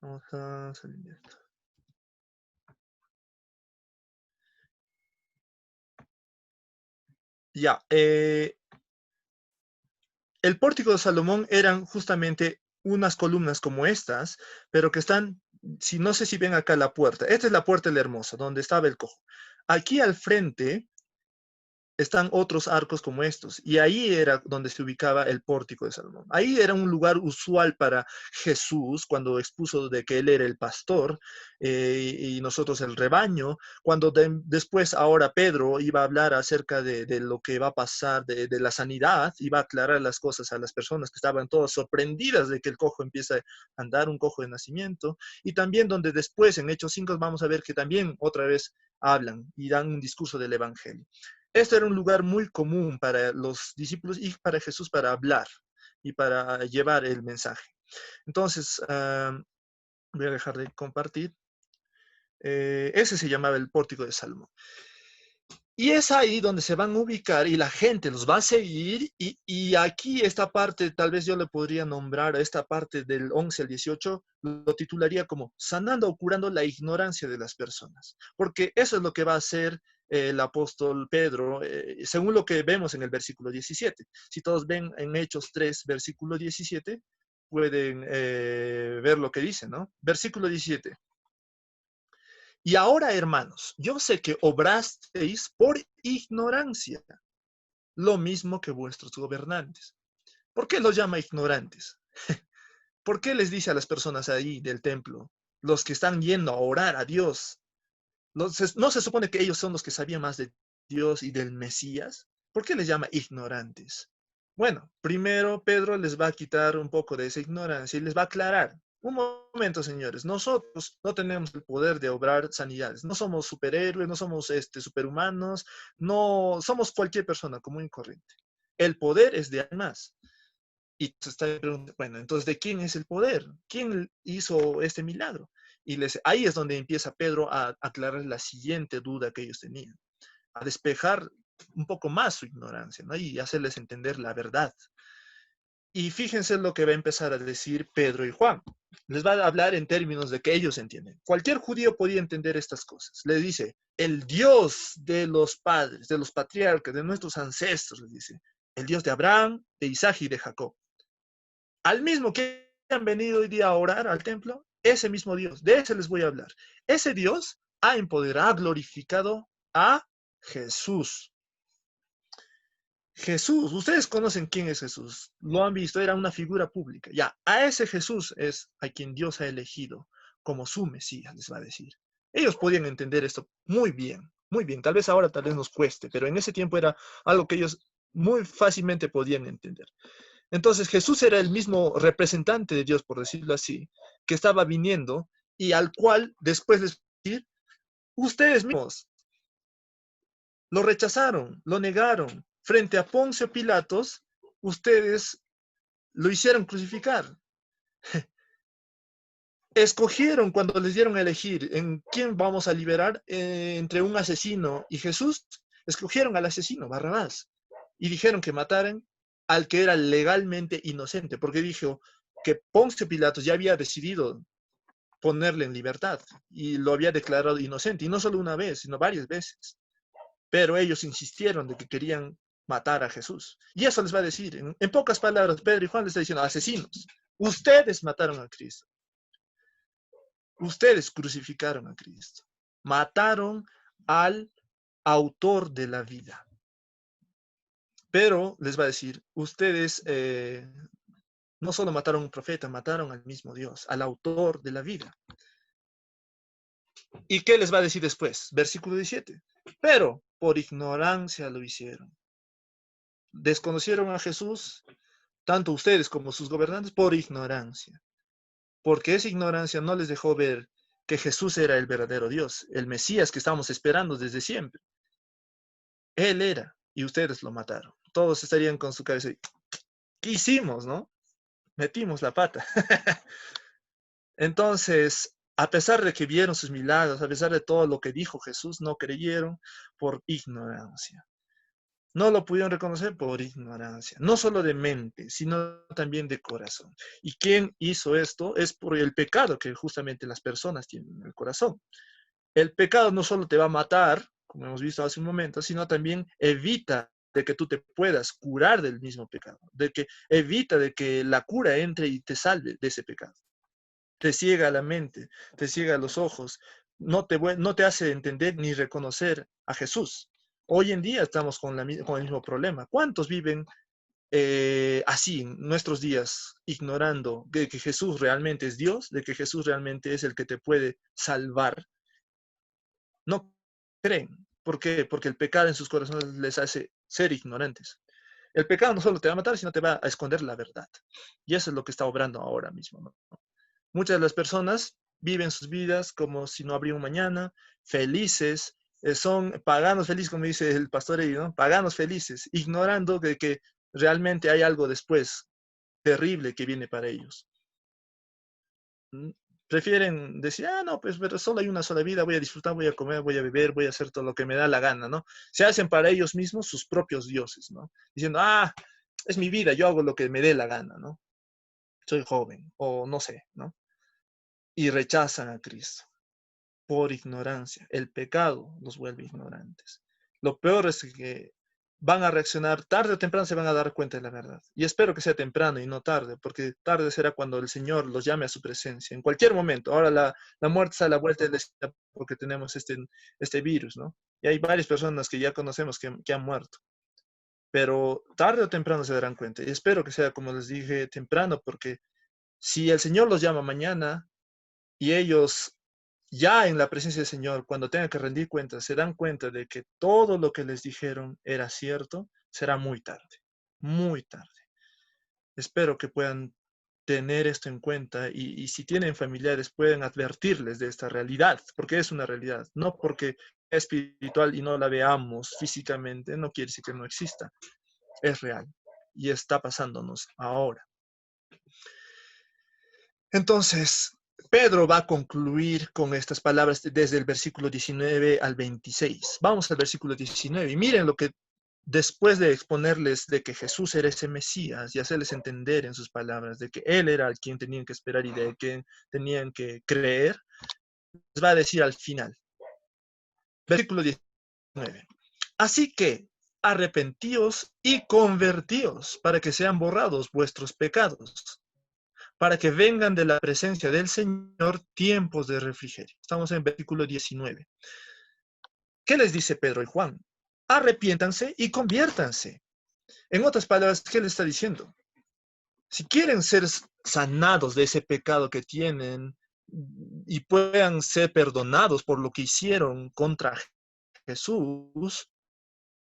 Vamos a salir de esto. Ya. El pórtico de Salomón eran justamente unas columnas como estas, pero que están, si no sé si ven acá la puerta. Esta es la puerta de la Hermosa, donde estaba el cojo. Aquí al frente están otros arcos como estos, y ahí era donde se ubicaba el pórtico de Salomón. Ahí era un lugar usual para Jesús cuando expuso de que él era el pastor y nosotros el rebaño, cuando después ahora Pedro iba a hablar acerca de lo que va a pasar, de la sanidad, iba a aclarar las cosas a las personas que estaban todas sorprendidas de que el cojo empieza a andar, un cojo de nacimiento, y también donde después en Hechos 5 vamos a ver que también otra vez hablan y dan un discurso del Evangelio. Este era un lugar muy común para los discípulos y para Jesús para hablar y para llevar el mensaje. Entonces, voy a dejar de compartir. Ese se llamaba el pórtico de Salomón. Y es ahí donde se van a ubicar y la gente los va a seguir. Y aquí esta parte, tal vez yo le podría nombrar a esta parte del 11 al 18, lo titularía como sanando o curando la ignorancia de las personas. Porque eso es lo que va a hacer el apóstol Pedro, según lo que vemos en el versículo 17. Si todos ven en Hechos 3, versículo 17, pueden ver lo que dice, ¿no? Versículo 17. Y ahora, hermanos, yo sé que obrasteis por ignorancia, lo mismo que vuestros gobernantes. ¿Por qué los llama ignorantes? ¿Por qué les dice a las personas ahí del templo, los que están yendo a orar a Dios? ¿No se supone que ellos son los que sabían más de Dios y del Mesías? ¿Por qué les llama ignorantes? Bueno, primero Pedro les va a quitar un poco de esa ignorancia y les va a aclarar. Un momento, señores, nosotros no tenemos el poder de obrar sanidades, no somos superhéroes, no somos superhumanos, no somos cualquier persona común y corriente. El poder es de alguien más. Y se está preguntando, bueno, entonces, ¿de quién es el poder? ¿Quién hizo este milagro? Y ahí es donde empieza Pedro a aclarar la siguiente duda que ellos tenían, a despejar un poco más su ignorancia, ¿no? Y hacerles entender la verdad. Y fíjense lo que va a empezar a decir Pedro y Juan. Les va a hablar en términos de que ellos entienden. Cualquier judío podía entender estas cosas. Les dice, el Dios de los padres, de los patriarcas, de nuestros ancestros, les dice, el Dios de Abraham, de Isaac y de Jacob. Al mismo que han venido hoy día a orar al templo, ese mismo Dios, de ese les voy a hablar. Ese Dios ha empoderado, ha glorificado a Jesús. Jesús, ustedes conocen quién es Jesús, lo han visto, era una figura pública. Ya, a ese Jesús es a quien Dios ha elegido como su Mesías, les va a decir. Ellos podían entender esto muy bien, muy bien. Tal vez ahora, tal vez nos cueste, pero en ese tiempo era algo que ellos muy fácilmente podían entender. Entonces Jesús era el mismo representante de Dios, por decirlo así, que estaba viniendo y al cual después de decir, ustedes mismos lo rechazaron, lo negaron. Frente a Poncio Pilatos, ustedes lo hicieron crucificar. Escogieron cuando les dieron a elegir en quién vamos a liberar entre un asesino y Jesús, escogieron al asesino, Barrabás, y dijeron que mataran al que era legalmente inocente, porque dijo que Poncio Pilatos ya había decidido ponerle en libertad y lo había declarado inocente, y no solo una vez, sino varias veces. Pero ellos insistieron de que querían matar a Jesús. Y eso les va a decir, en pocas palabras, Pedro y Juan les está diciendo, asesinos, ustedes mataron a Cristo. Ustedes crucificaron a Cristo. Mataron al autor de la vida. Pero les va a decir, ustedes no solo mataron a un profeta, mataron al mismo Dios, al autor de la vida. ¿Y qué les va a decir después? Versículo 17. Pero por ignorancia lo hicieron. Desconocieron a Jesús, tanto ustedes como sus gobernantes, por ignorancia. Porque esa ignorancia no les dejó ver que Jesús era el verdadero Dios, el Mesías que estamos esperando desde siempre. Él era, y ustedes lo mataron. Todos estarían con su cabeza, ¿qué hicimos, no? Metimos la pata. Entonces, A pesar de que vieron sus milagros, a pesar de todo lo que dijo Jesús, no creyeron por ignorancia. No lo pudieron reconocer por ignorancia, no solo de mente, sino también de corazón. ¿Y quién hizo esto? Es por el pecado que justamente las personas tienen en el corazón. El pecado no solo te va a matar, como hemos visto hace un momento, sino también evita de que tú te puedas curar del mismo pecado, de que evita de que la cura entre y te salve de ese pecado. Te ciega la mente, te ciega los ojos, no te hace entender ni reconocer a Jesús. Hoy en día estamos con el mismo problema. ¿Cuántos viven así en nuestros días, ignorando de que Jesús realmente es Dios, de que Jesús realmente es el que te puede salvar? No creen. ¿Por qué? Porque el pecado en sus corazones les hace ser ignorantes. El pecado no solo te va a matar, sino te va a esconder la verdad. Y eso es lo que está obrando ahora mismo, ¿no? Muchas de las personas viven sus vidas como si no habría un mañana, felices, son paganos felices, como dice el pastor Eddie, ¿no? Paganos felices, ignorando de que realmente hay algo después terrible que viene para ellos. Prefieren decir, no, pues pero solo hay una sola vida, voy a disfrutar, voy a comer, voy a beber, voy a hacer todo lo que me da la gana, ¿no? Se hacen para ellos mismos sus propios dioses, ¿no? Diciendo, es mi vida, yo hago lo que me dé la gana, ¿no? Soy joven, o no sé, ¿no? Y rechazan a Cristo por ignorancia. El pecado los vuelve ignorantes. Lo peor es que van a reaccionar tarde o temprano, se van a dar cuenta de la verdad. Y espero que sea temprano y no tarde, porque tarde será cuando el Señor los llame a su presencia, en cualquier momento. Ahora la muerte está a la vuelta de la esquina porque tenemos este virus, ¿no? Y hay varias personas que ya conocemos que han muerto. Pero tarde o temprano se darán cuenta. Y espero que sea, como les dije, temprano, porque si el Señor los llama mañana y ellos ya en la presencia del Señor, cuando tengan que rendir cuentas, se dan cuenta de que todo lo que les dijeron era cierto, será muy tarde, muy tarde. Espero que puedan tener esto en cuenta y si tienen familiares pueden advertirles de esta realidad, porque es una realidad, no porque es espiritual y no la veamos físicamente, no quiere decir que no exista, es real y está pasándonos ahora. Entonces, Pedro va a concluir con estas palabras desde el versículo 19 al 26. Vamos al versículo 19 y miren lo que después de exponerles de que Jesús era ese Mesías y hacerles entender en sus palabras de que Él era el quien tenían que esperar y de quien tenían que creer, les va a decir al final. Versículo 19. Así que arrepentíos y convertíos para que sean borrados vuestros pecados, para que vengan de la presencia del Señor tiempos de refrigerio. Estamos en versículo 19. ¿Qué les dice Pedro y Juan? Arrepiéntanse y conviértanse. En otras palabras, ¿qué les está diciendo? Si quieren ser sanados de ese pecado que tienen y puedan ser perdonados por lo que hicieron contra Jesús,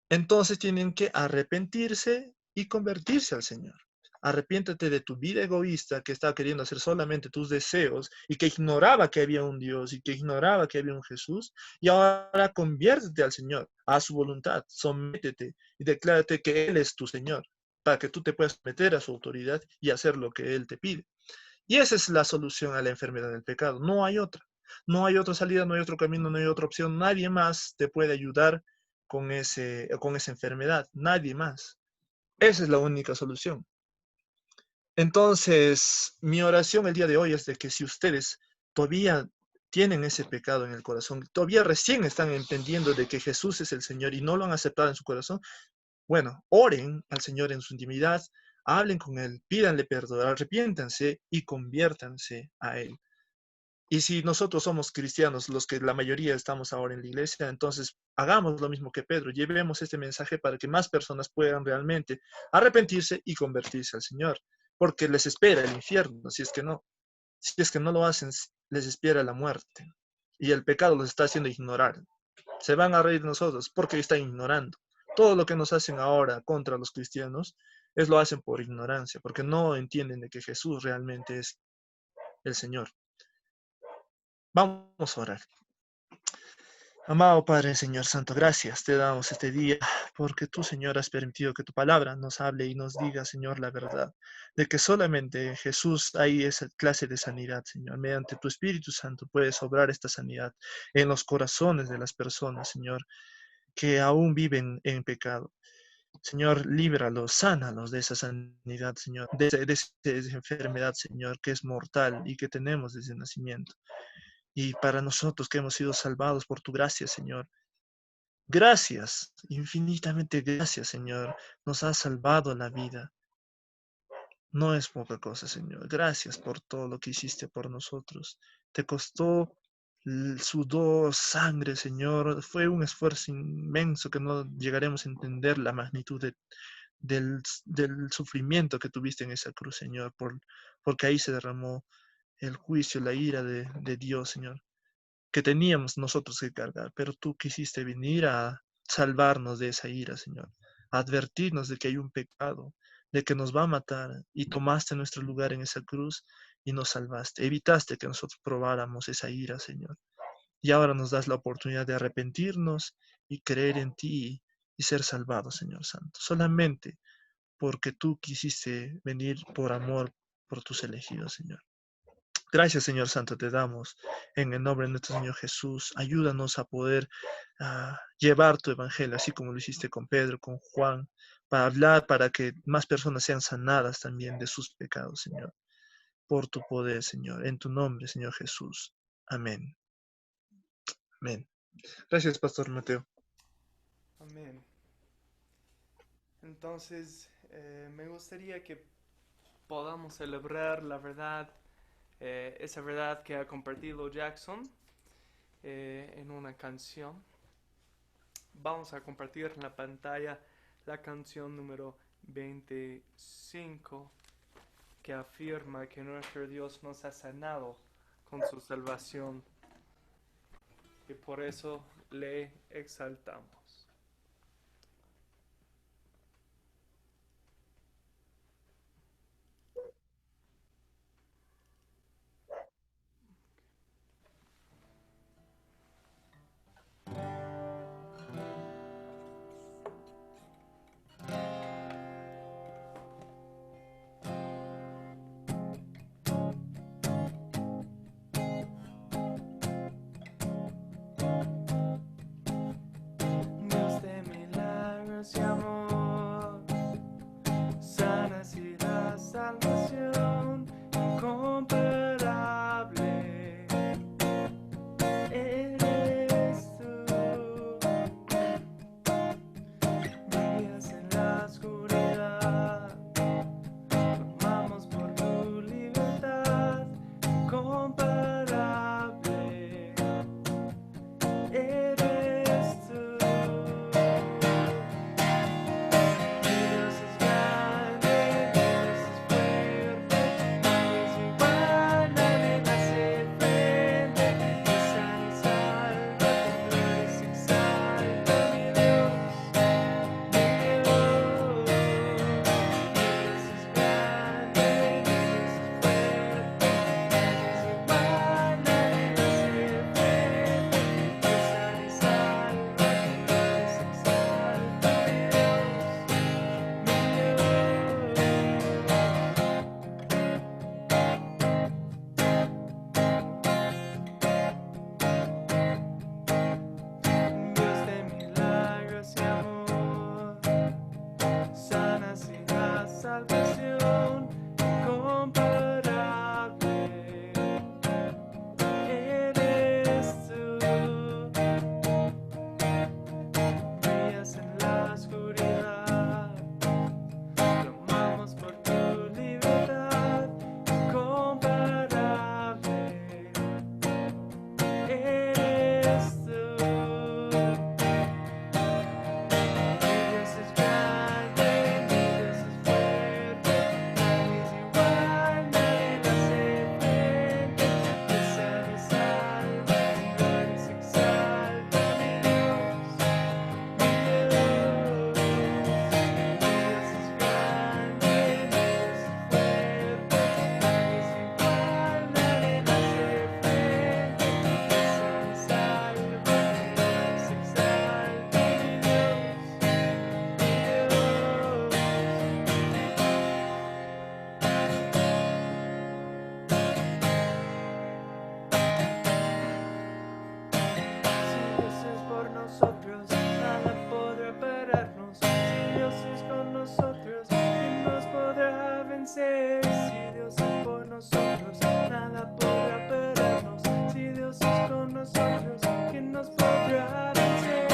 entonces tienen que arrepentirse y convertirse al Señor. Arrepiéntate de tu vida egoísta que estaba queriendo hacer solamente tus deseos y que ignoraba que había un Dios y que ignoraba que había un Jesús. Y ahora conviértete al Señor, a su voluntad, sométete y declárate que Él es tu Señor, para que tú te puedas meter a su autoridad y hacer lo que Él te pide. Y esa es la solución a la enfermedad del pecado. No hay otra. No hay otra salida, no hay otro camino, no hay otra opción. Nadie más te puede ayudar con esa enfermedad. Nadie más. Esa es la única solución. Entonces, mi oración el día de hoy es de que si ustedes todavía tienen ese pecado en el corazón, todavía recién están entendiendo de que Jesús es el Señor y no lo han aceptado en su corazón, bueno, oren al Señor en su intimidad, hablen con Él, pídanle perdón, arrepiéntanse y conviértanse a Él. Y si nosotros somos cristianos, los que la mayoría estamos ahora en la iglesia, entonces hagamos lo mismo que Pedro, llevemos este mensaje para que más personas puedan realmente arrepentirse y convertirse al Señor, porque les espera el infierno, si es que no lo hacen, les espera la muerte. Y el pecado los está haciendo ignorar. Se van a reír de nosotros porque están ignorando. Todo lo que nos hacen ahora contra los cristianos lo hacen por ignorancia, porque no entienden de que Jesús realmente es el Señor. Vamos a orar. Amado Padre, Señor Santo, gracias te damos este día, porque tú, Señor, has permitido que tu palabra nos hable y nos diga, Señor, la verdad, de que solamente en Jesús hay esa clase de sanidad, Señor. Mediante tu Espíritu Santo puedes obrar esta sanidad en los corazones de las personas, Señor, que aún viven en pecado. Señor, líbralos, sánalos de esa sanidad, Señor, de esa enfermedad, Señor, que es mortal y que tenemos desde el nacimiento. Y para nosotros que hemos sido salvados por tu gracia, Señor, gracias, infinitamente gracias, Señor. Nos has salvado la vida. No es poca cosa, Señor. Gracias por todo lo que hiciste por nosotros. Te costó el sudor, sangre, Señor. Fue un esfuerzo inmenso que no llegaremos a entender la magnitud del sufrimiento que tuviste en esa cruz, Señor, porque ahí se derramó el juicio, la ira de Dios, Señor, que teníamos nosotros que cargar, pero tú quisiste venir a salvarnos de esa ira, Señor, a advertirnos de que hay un pecado, de que nos va a matar, y tomaste nuestro lugar en esa cruz y nos salvaste, evitaste que nosotros probáramos esa ira, Señor, y ahora nos das la oportunidad de arrepentirnos y creer en ti y ser salvados, Señor Santo, solamente porque tú quisiste venir por amor por tus elegidos, Señor. Gracias, Señor Santo, te damos en el nombre de nuestro Señor Jesús. Ayúdanos a poder llevar tu evangelio, así como lo hiciste con Pedro, con Juan, para hablar, para que más personas sean sanadas también de sus pecados, Señor, por tu poder, Señor, en tu nombre, Señor Jesús. Amén. Amén. Gracias, Pastor Mateo. Amén. Entonces, me gustaría que podamos celebrar la verdad, esa verdad que ha compartido Jackson en una canción. Vamos a compartir en la pantalla la canción número 25 que afirma que nuestro Dios nos ha sanado con su salvación y por eso le exaltamos. nada podrá pararnos. Si Dios es con nosotros, ¿quién nos podrá vencer?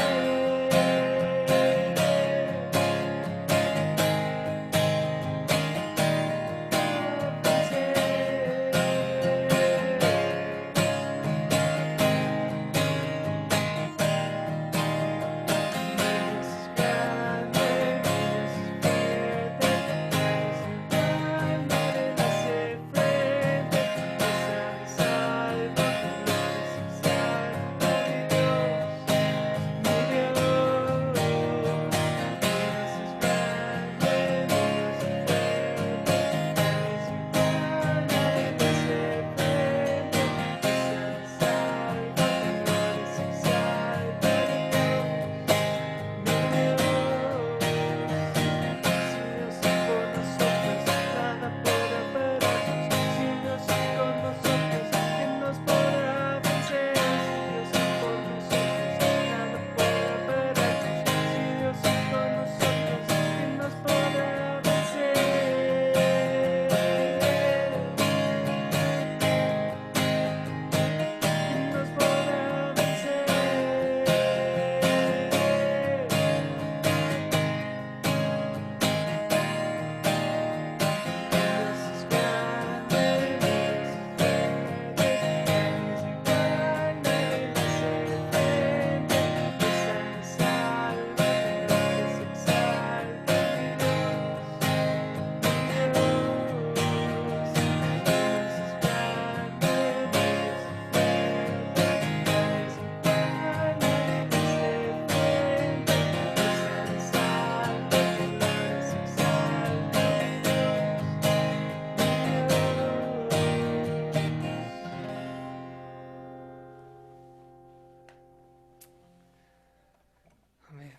Amén.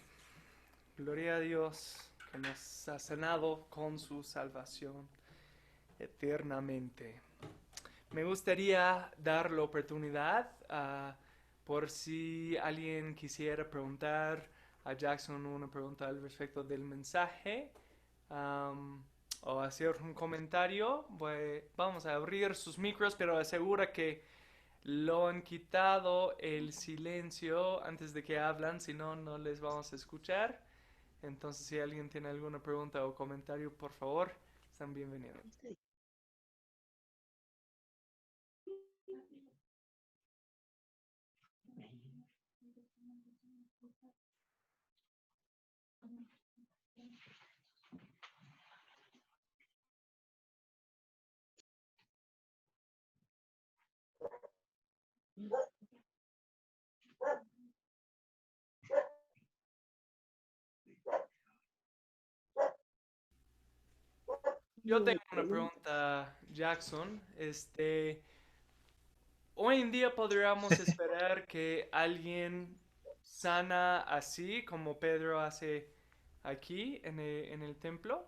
Gloria a Dios que nos ha sanado con su salvación eternamente. Me gustaría dar la oportunidad por si alguien quisiera preguntar a Jackson una pregunta al respecto del mensaje o hacer un comentario. Vamos a abrir sus micros, pero asegura que lo han quitado el silencio antes de que hablan, si no, no les vamos a escuchar. Entonces, si alguien tiene alguna pregunta o comentario, por favor, están bienvenidos. Yo tengo una pregunta, Jackson. Hoy en día podríamos esperar que alguien sana así como Pedro hace aquí en el templo.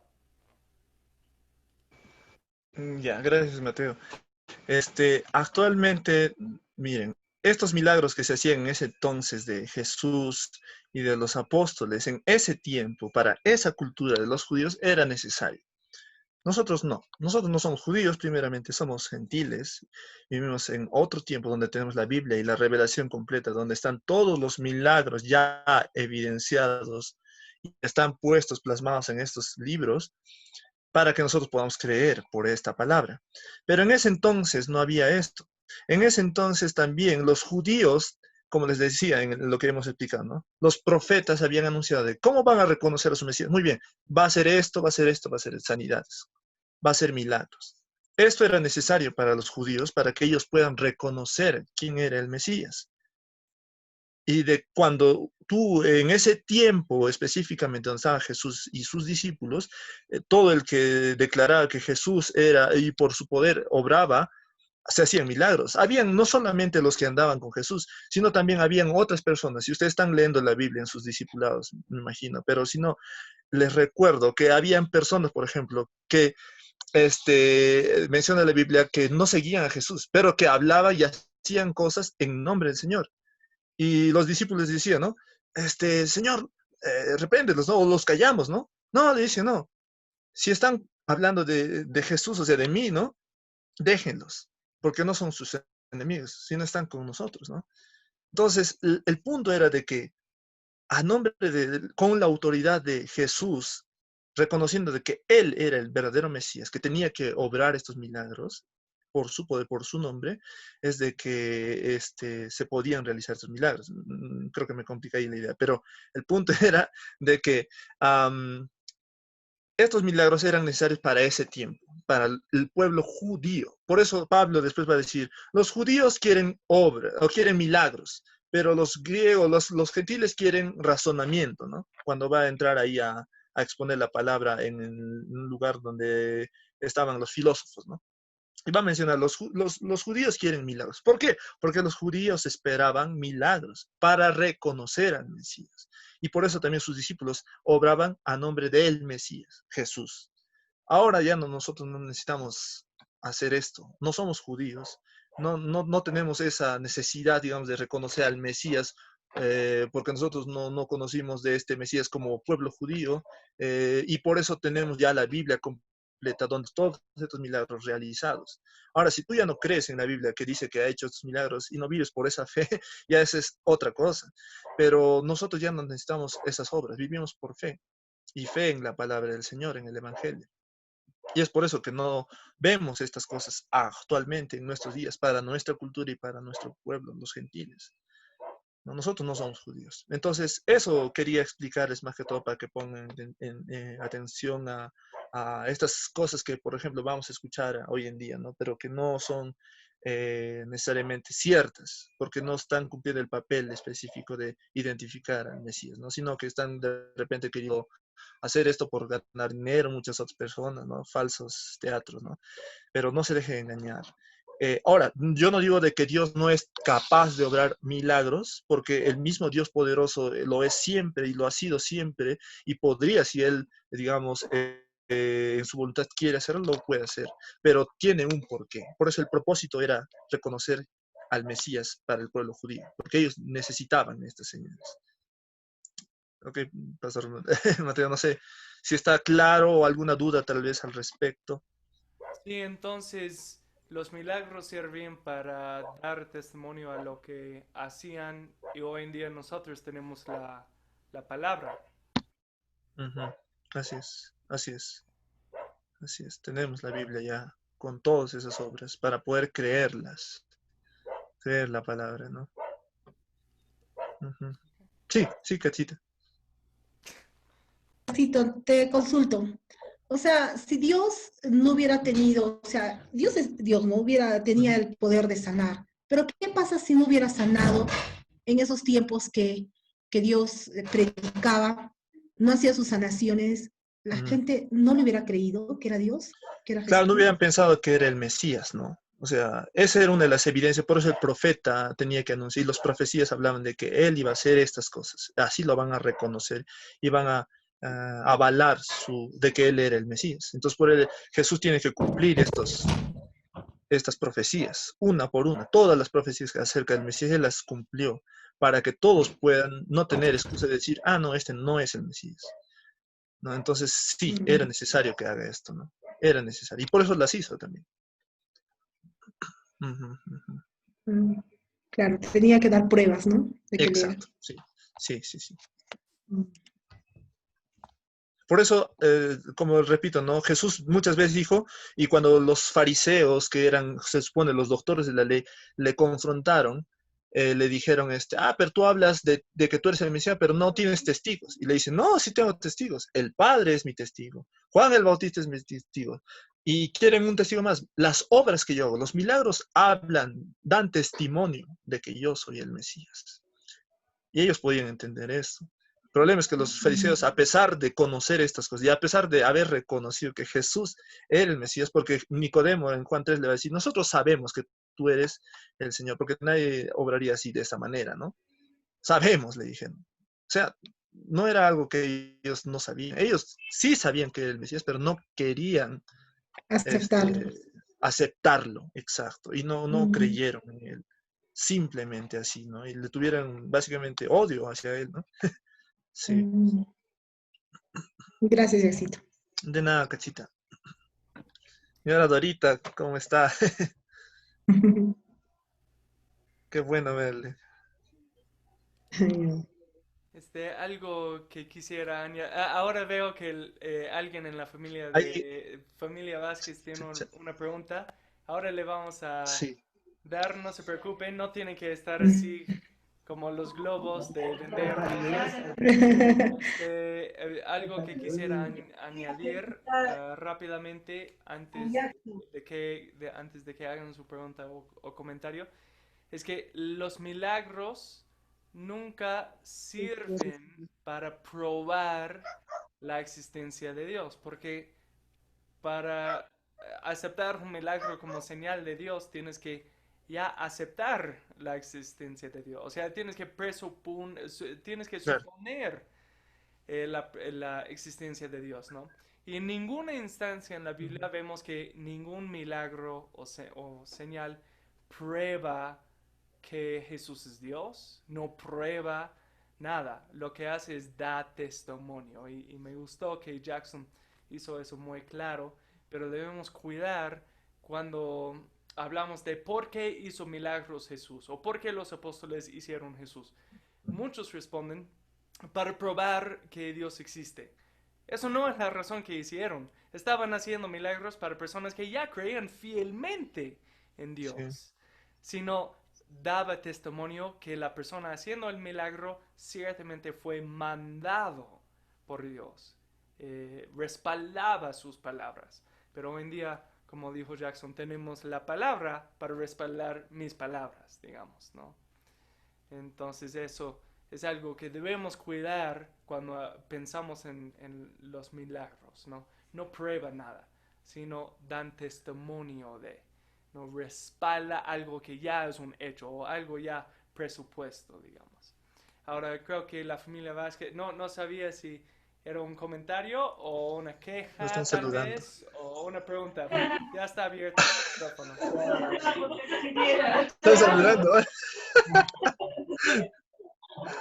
Ya, gracias, Mateo. Actualmente, miren, estos milagros que se hacían en ese entonces de Jesús y de los apóstoles, en ese tiempo, para esa cultura de los judíos, era necesario. Nosotros no somos judíos, primeramente somos gentiles, vivimos en otro tiempo donde tenemos la Biblia y la revelación completa, donde están todos los milagros ya evidenciados y están puestos, plasmados en estos libros, para que nosotros podamos creer por esta palabra. Pero en ese entonces no había esto. En ese entonces también los judíos, como les decía en lo que hemos explicado, ¿no? Los profetas habían anunciado de cómo van a reconocer a su Mesías. Muy bien, va a ser esto, va a ser esto, va a ser sanidades, va a ser milagros. Esto era necesario para los judíos para que ellos puedan reconocer quién era el Mesías. Y de cuando tú, en ese tiempo específicamente donde estaban Jesús y sus discípulos, todo el que declaraba que Jesús era y por su poder obraba, se hacían milagros. Habían no solamente los que andaban con Jesús, sino también habían otras personas. Si ustedes están leyendo la Biblia en sus discipulados, me imagino, pero si no, les recuerdo que habían personas, por ejemplo, que menciona la Biblia que no seguían a Jesús, pero que hablaban y hacían cosas en nombre del Señor. Y los discípulos decían, ¿no? Señor, repréndelos, ¿no? O los callamos, ¿no? No, le dice, no. Si están hablando de Jesús, o sea, de mí, ¿no? Déjenlos. porque no son sus enemigos, sino están con nosotros, ¿no? Entonces, el punto era de que a nombre con la autoridad de Jesús, reconociendo de que Él era el verdadero Mesías, que tenía que obrar estos milagros por su poder, por su nombre, es de que se podían realizar estos milagros. Creo que me complica ahí la idea, pero el punto era de que estos milagros eran necesarios para ese tiempo, para el pueblo judío. Por eso Pablo después va a decir, los judíos quieren obra o quieren milagros, pero los griegos, los gentiles quieren razonamiento, ¿no? Cuando va a entrar ahí a exponer la palabra en un lugar donde estaban los filósofos, ¿no? Y va a mencionar, los judíos quieren milagros. ¿Por qué? Porque los judíos esperaban milagros para reconocer al Mesías. Y por eso también sus discípulos obraban a nombre del Mesías, Jesús. Ahora ya nosotros no necesitamos hacer esto. No somos judíos. No tenemos esa necesidad, digamos, de reconocer al Mesías, porque nosotros no conocimos de este Mesías como pueblo judío, y por eso tenemos ya la Biblia completa, donde todos estos milagros realizados. Ahora, si tú ya no crees en la Biblia que dice que ha hecho estos milagros y no vives por esa fe, ya esa es otra cosa. Pero nosotros ya no necesitamos esas obras, vivimos por fe y fe en la palabra del Señor, en el Evangelio. Y es por eso que no vemos estas cosas actualmente en nuestros días para nuestra cultura y para nuestro pueblo, los gentiles. No, nosotros no somos judíos. Entonces, eso quería explicarles más que todo para que pongan atención a estas cosas que, por ejemplo, vamos a escuchar hoy en día, ¿no? Pero que no son necesariamente ciertas, porque no están cumpliendo el papel específico de identificar al Mesías, ¿no? Sino que están de repente queriendo hacer esto por ganar dinero, muchas otras personas, ¿no? Falsos teatros, ¿no? Pero no se deje engañar. Ahora, yo no digo de que Dios no es capaz de obrar milagros, porque el mismo Dios poderoso lo es siempre y lo ha sido siempre, y podría, si Él, digamos, en su voluntad quiere hacerlo, lo puede hacer, pero tiene un porqué. Por eso el propósito era reconocer al Mesías para el pueblo judío, porque ellos necesitaban estas señales. Ok, Pastor Mateo, no sé si está claro o alguna duda tal vez al respecto. Sí, entonces los milagros sirven para dar testimonio a lo que hacían y hoy en día nosotros tenemos la palabra. Ujú. Así es, así es, así es. Tenemos la Biblia ya con todas esas obras para poder creerlas, creer la palabra, ¿no? Ujú. Sí, sí, Cachita. Cito, te consulto. O sea, si Dios no hubiera tenido, o sea, Dios es Dios, no hubiera, tenía Ujú. el poder de sanar. Pero ¿qué pasa si no hubiera sanado en esos tiempos que Dios predicaba, no hacía sus sanaciones? La Ujú. gente no le hubiera creído que era Dios, que era Claro, no Jesús. hubieran pensado que era el Mesías, ¿no? O sea, esa era una de las evidencias, por eso el profeta tenía que anunciar, y los profecías hablaban de que él iba a hacer estas cosas, así lo van a reconocer y van a avalar de que él era el Mesías. Entonces, por él, Jesús tiene que cumplir estas profecías, una por una, todas las profecías acerca del Mesías, él las cumplió, para que todos puedan no tener excusa de decir, ah, no, este no es el Mesías, ¿no? Entonces, sí, era Mm, necesario que haga esto, ¿no? Era necesario, y por eso las hizo también. Ujú, ujú. mm, claro, tenía que dar pruebas, ¿no? De que él era. Exacto, sí, sí, sí, sí. Mm. Por eso, como repito, ¿no? Jesús muchas veces dijo, y cuando los fariseos, que eran, se supone, los doctores de la ley, le confrontaron, le dijeron, pero tú hablas de que tú eres el Mesías, pero no tienes testigos. Y le dicen, no, sí tengo testigos. El Padre es mi testigo. Juan el Bautista es mi testigo. Y quieren un testigo más. Las obras que yo hago, los milagros hablan, dan testimonio de que yo soy el Mesías. Y ellos podían entender eso. El problema es que los fariseos, a pesar de conocer estas cosas y a pesar de haber reconocido que Jesús era el Mesías, porque Nicodemo en Juan 3 le va a decir, nosotros sabemos que tú eres el Señor, porque nadie obraría así de esa manera, ¿no? Sabemos, le dijeron. O sea, no era algo que ellos no sabían. Ellos sí sabían que era el Mesías, pero no querían Aceptarlo. este, aceptarlo, exacto, y no Mm, creyeron en él, simplemente así, ¿no? Y le tuvieron básicamente odio hacia él, ¿no? Sí, mm. Gracias, Diosito. de nada, Cachita. Y ahora Dorita, ¿cómo está? Qué bueno verle. Algo que quisiera añadir. Ahora veo que alguien en la familia Ahí, de familia Vázquez tiene sí, una pregunta. Ahora le vamos a sí, dar, no se preocupen, no tiene que estar así como los globos de vender cosas. Algo que quisiera añadir rápidamente antes de que hagan su pregunta o comentario es que los milagros nunca sirven para probar la existencia de Dios, porque para aceptar un milagro como señal de Dios tienes que ya aceptar la existencia de Dios. O sea, tienes que claro. suponer la existencia de Dios, ¿no? Y en ninguna instancia en la Biblia vemos que ningún milagro o señal prueba que Jesús es Dios, no prueba nada. Lo que hace es dar testimonio. Y me gustó que Jackson hizo eso muy claro, pero debemos cuidar cuando hablamos de por qué hizo milagros Jesús o por qué los apóstoles hicieron Jesús. Muchos responden para probar que Dios existe. Eso no es la razón que hicieron. Estaban haciendo milagros para personas que ya creían fielmente en Sí, Dios, sino daba testimonio que la persona haciendo el milagro ciertamente fue mandado por Dios. Respaldaba sus palabras. Pero hoy en día, como dijo Jackson, tenemos la palabra para respaldar mis palabras, digamos, ¿no? Entonces eso es algo que debemos cuidar cuando pensamos en los milagros, ¿no? No prueba nada, sino dan testimonio de, ¿no? Respalda algo que ya es un hecho o algo ya presupuesto, digamos. Ahora creo que la familia Vázquez, no sabía si era un comentario o una lo queja están tal saludando. vez o una pregunta. Ya está abierto el micrófono. Están saludando.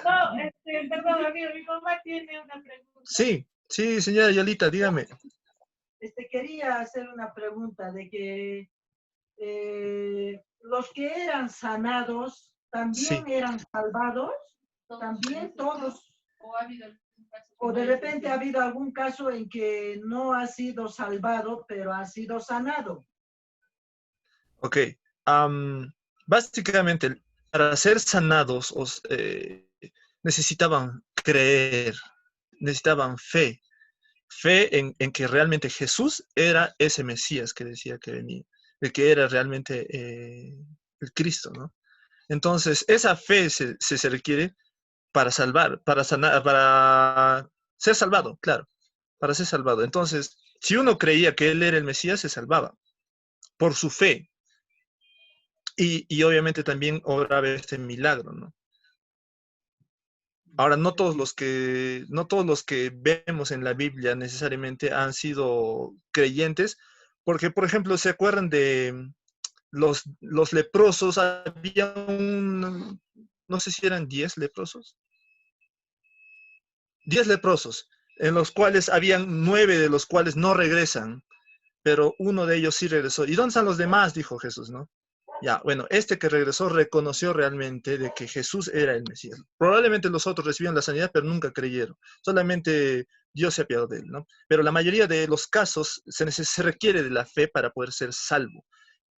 No, perdón, amigo, mi mamá tiene una pregunta. Sí, sí, señora Yolita, dígame. Quería hacer una pregunta de que los que eran sanados Sí. también eran salvados, también todos. O de repente ha habido algún caso en que no ha sido salvado, pero ha sido sanado. Ok. am, Básicamente, para ser sanados, necesitaban creer, necesitaban fe. Fe en que realmente Jesús era ese Mesías que decía que venía, el que era realmente el Cristo, ¿no? Entonces, esa fe se requiere para salvar, para sanar, para ser salvado, claro, para ser salvado. Entonces, si uno creía que él era el Mesías, se salvaba por su fe. Y obviamente también obraba este milagro, ¿no? Ahora, no todos los que vemos en la Biblia necesariamente han sido creyentes, porque, por ejemplo, ¿se acuerdan de los leprosos? Había no sé si eran 10 leprosos, 10 leprosos, en los cuales habían 9 de los cuales no regresan, pero uno de ellos sí regresó. ¿Y dónde están los demás? Dijo Jesús, ¿no? Ya, bueno, este que regresó reconoció realmente de que Jesús era el Mesías. Probablemente los otros recibieron la sanidad, pero nunca creyeron. Solamente Dios se apiadó de él, ¿no? Pero la mayoría de los casos se requiere de la fe para poder ser salvo.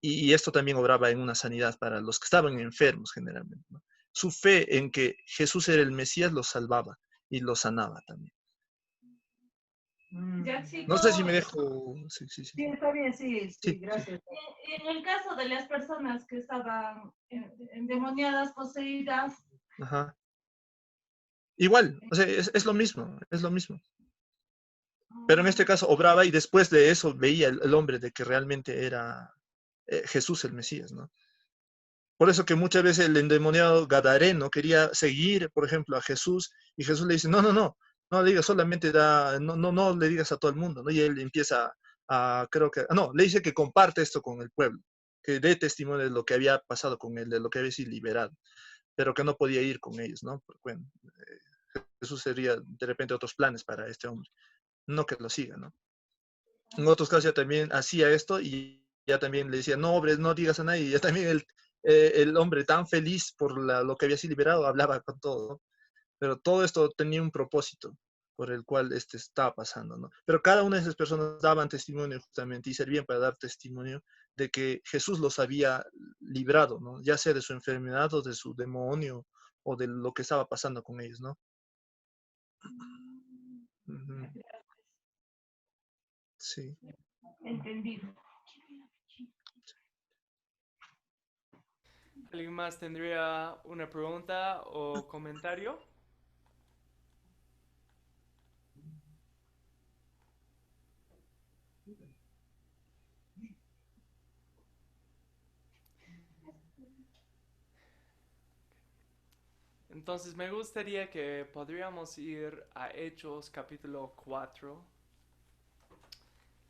Y esto también obraba en una sanidad para los que estaban enfermos generalmente, ¿no? Su fe en que Jesús era el Mesías los salvaba y los sanaba también. Ya, No sé chicos. si me dejo... Sí, sí, sí. Sí, está bien, sí, Sí, sí, sí. gracias. En el caso de las personas que estaban endemoniadas, poseídas, Ajá. Igual, o sea, es lo mismo, es lo mismo. Pero en este caso obraba y después de eso veía el hombre de que realmente era Jesús el Mesías, ¿no? Por eso que muchas veces el endemoniado gadareno quería seguir, por ejemplo, a Jesús y Jesús le dice, no le digas solamente no le digas a todo el mundo, ¿no? Y él empieza creo que, no, le dice que comparte esto con el pueblo, que dé testimonio de lo que había pasado con él, de lo que había sido liberado, pero que no podía ir con ellos, ¿no? Porque, bueno, Jesús sería de repente otros planes para este hombre, no que lo siga, ¿no? En otros casos ya también hacía esto y ya también le decía, no, hombre, no digas a nadie. Y ya también el hombre tan feliz por lo que había sido liberado, hablaba con todo, ¿no? Pero todo esto tenía un propósito por el cual estaba pasando, ¿no? Pero cada una de esas personas daban testimonio justamente y servían para dar testimonio de que Jesús los había librado, ¿no? Ya sea de su enfermedad o de su demonio o de lo que estaba pasando con ellos, ¿no? Ujú. Sí. Entendido. ¿Alguien más tendría una pregunta o comentario? Entonces me gustaría que podríamos ir a Hechos capítulo 4,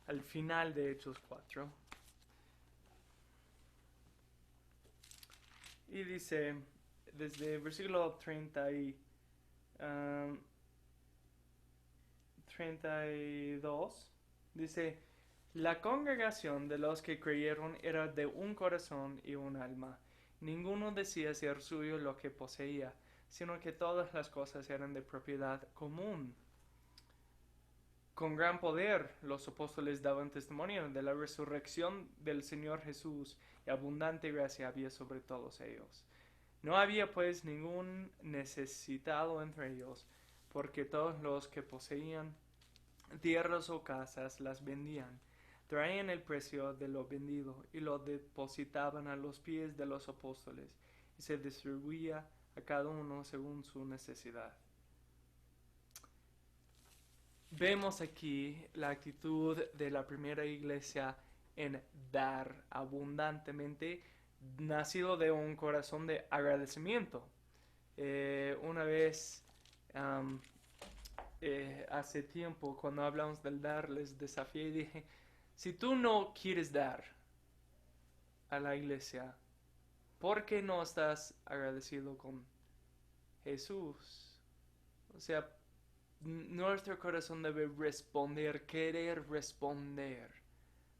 al final de Hechos 4. Y dice, desde versículo 32, dice, la congregación de los que creyeron era de un corazón y un alma. Ninguno decía ser suyo lo que poseía, sino que todas las cosas eran de propiedad común. Con gran poder los apóstoles daban testimonio de la resurrección del Señor Jesús, y abundante gracia había sobre todos ellos. No había pues ningún necesitado entre ellos, porque todos los que poseían tierras o casas las vendían, traían el precio de lo vendido y lo depositaban a los pies de los apóstoles, y se distribuía a cada uno según su necesidad. Vemos aquí la actitud de la primera iglesia en dar abundantemente, nacido de un corazón de agradecimiento. Una vez, hace tiempo, cuando hablamos del dar, les desafié y dije, si tú no quieres dar a la iglesia, ¿por qué no estás agradecido con Jesús? O sea, nuestro corazón debe responder, querer responder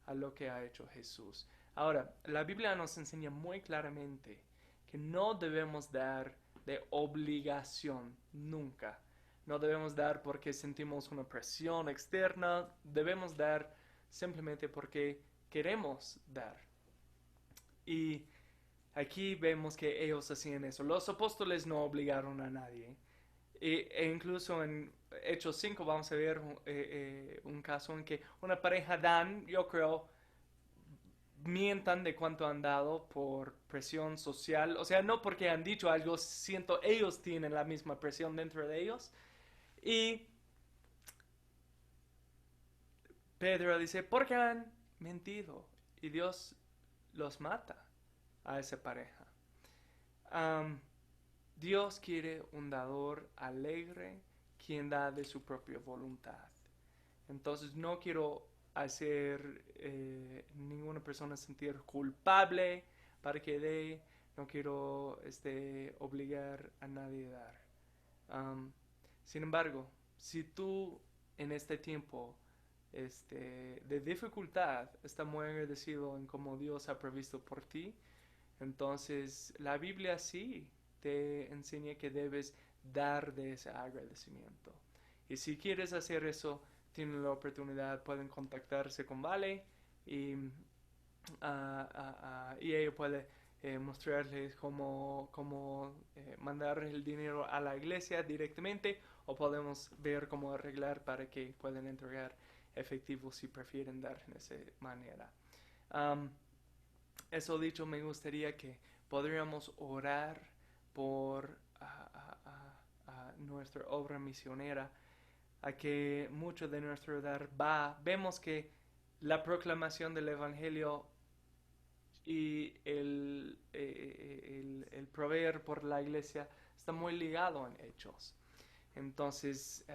a lo que ha hecho Jesús. Ahora, la Biblia nos enseña muy claramente que no debemos dar de obligación, nunca. No debemos dar porque sentimos una presión externa, debemos dar simplemente porque queremos dar. Y aquí vemos que ellos hacían eso. Los apóstoles no obligaron a nadie. E incluso en Hechos 5 vamos a ver un caso en que una pareja dan, yo creo, mientan de cuánto han dado por presión social. O sea, no porque han dicho algo, siento ellos tienen la misma presión dentro de ellos. Y Pedro dice, ¿por qué han mentido? Y Dios los mata a esa pareja. Dios quiere un dador alegre, quien da de su propia voluntad. Entonces no quiero hacer ninguna persona sentir culpable para que dé, no quiero obligar a nadie a dar. Sin embargo, si tú en este tiempo de dificultad estás muy agradecido en cómo Dios ha provisto por ti, entonces la Biblia sí te enseña que debes dar de ese agradecimiento. Y si quieres hacer eso, tienen la oportunidad, pueden contactarse con Vale y ella puede mostrarles cómo mandar el dinero a la iglesia directamente, o podemos ver cómo arreglar para que puedan entregar efectivo si prefieren dar de esa manera. Eso dicho, me gustaría que podríamos orar por nuestra obra misionera, a que mucho de nuestro dar va. Vemos que la proclamación del Evangelio y el proveer por la iglesia está muy ligado en hechos. Entonces,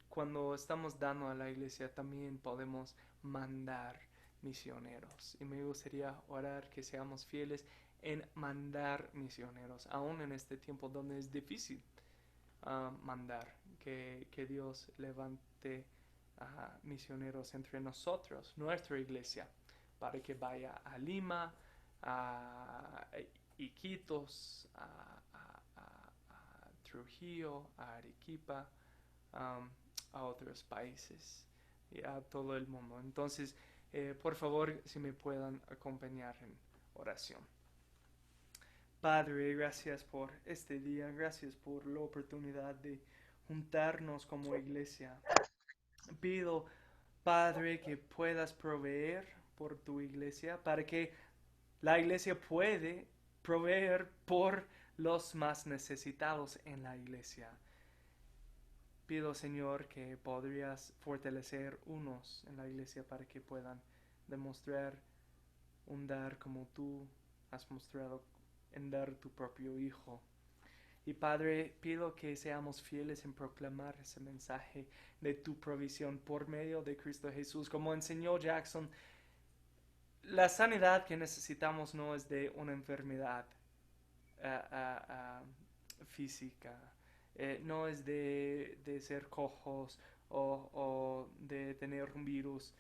cuando estamos dando a la iglesia, también podemos mandar misioneros. Y me gustaría orar que seamos fieles en mandar misioneros, aún en este tiempo donde es difícil mandar, que Dios levante misioneros entre nosotros, nuestra iglesia, para que vaya a Lima, a Iquitos, a Trujillo, a Arequipa, a otros países y a todo el mundo. Entonces, por favor, si me puedan acompañar en oración. Padre, gracias por este día, gracias por la oportunidad de juntarnos como iglesia. Pido, Padre, que puedas proveer por tu iglesia para que la iglesia puede proveer por los más necesitados en la iglesia. Pido, Señor, que podrías fortalecer unos en la iglesia para que puedan demostrar un dar como tú has mostrado en dar tu propio Hijo. Y Padre, pido que seamos fieles en proclamar ese mensaje de tu provisión por medio de Cristo Jesús. Como enseñó Jackson, la sanidad que necesitamos no es de una enfermedad física, no es de ser cojos o de tener un virus.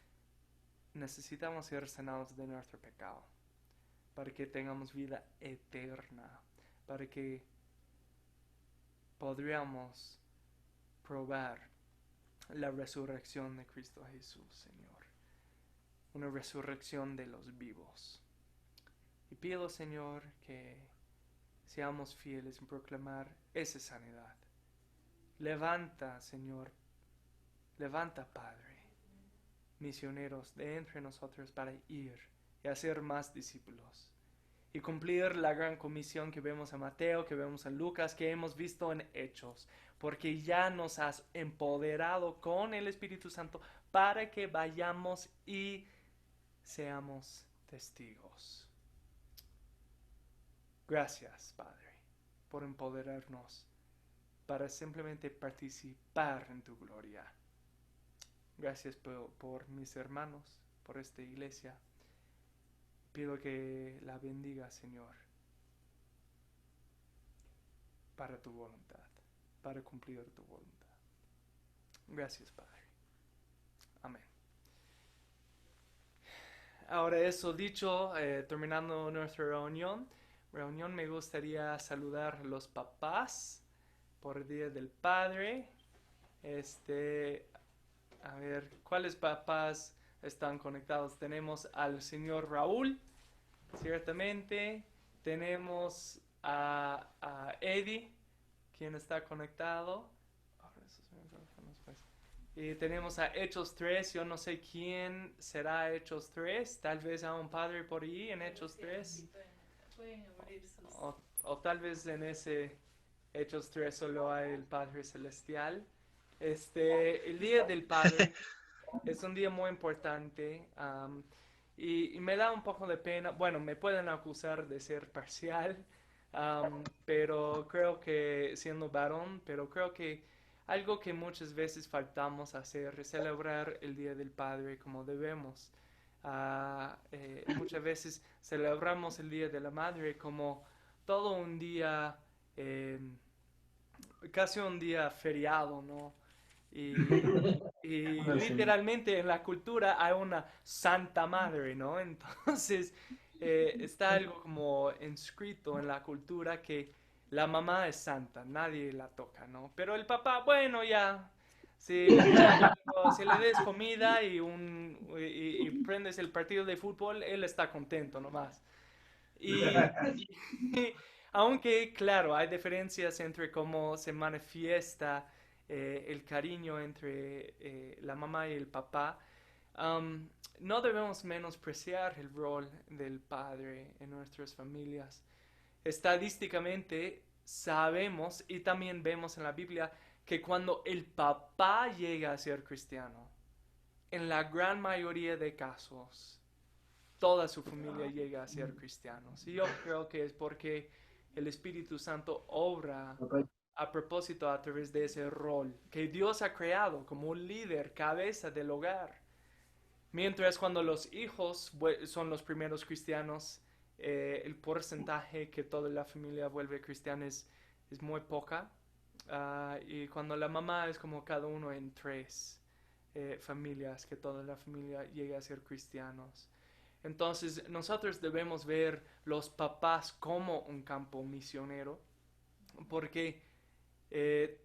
Necesitamos ser sanados de nuestro pecado para que tengamos vida eterna, para que podríamos probar la resurrección de Cristo Jesús, Señor. Una resurrección de los vivos. Y pido, Señor, que seamos fieles en proclamar esa sanidad. Levanta, Señor, levanta, Padre, misioneros de entre nosotros para ir y hacer más discípulos y cumplir la gran comisión que vemos en Mateo, que vemos en Lucas, que hemos visto en Hechos, porque ya nos has empoderado con el Espíritu Santo para que vayamos y seamos testigos. Gracias, Padre, por empoderarnos para simplemente participar en tu gloria. Gracias por mis hermanos, por esta iglesia. Pido que la bendiga, Señor, para tu voluntad, para cumplir tu voluntad. Gracias, Padre. Amén. Ahora eso dicho, terminando nuestra reunión, me gustaría saludar a los papás por el Día del Padre. A ver, ¿cuáles papás están conectados? Tenemos al señor Raúl, ciertamente. Tenemos a Eddie, quien está conectado. Y tenemos a Hechos 3. Yo no sé quién será Hechos 3. Tal vez a un padre por ahí en Hechos 3. O tal vez en ese Hechos 3 solo hay el Padre Celestial. El Día del Padre es un día muy importante, y me da un poco de pena. Bueno, me pueden acusar de ser parcial, pero creo que siendo varón, pero creo que algo que muchas veces faltamos hacer es celebrar el Día del Padre como debemos. Muchas veces celebramos el Día de la Madre como todo un día, casi un día feriado, ¿no? Y literalmente en la cultura hay una Santa Madre, ¿no? Entonces está algo como inscrito en la cultura que la mamá es santa, nadie la toca, ¿no? Pero el papá, bueno, ya, si le des comida y prendes el partido de fútbol, él está contento nomás. Aunque, claro, hay diferencias entre cómo se manifiesta el cariño entre la mamá y el papá. No debemos menospreciar el rol del padre en nuestras familias. Estadísticamente sabemos y también vemos en la Biblia que cuando el papá llega a ser cristiano, en la gran mayoría de casos, toda su familia llega a ser cristianos. Y yo creo que es porque el Espíritu Santo obra a propósito a través de ese rol que Dios ha creado como un líder, cabeza del hogar. Mientras cuando los hijos son los primeros cristianos, el porcentaje que toda la familia vuelve cristiana es muy poca. Y cuando la mamá es como cada uno en 3 familias, que toda la familia llega a ser cristianos. Entonces nosotros debemos ver los papás como un campo misionero, porque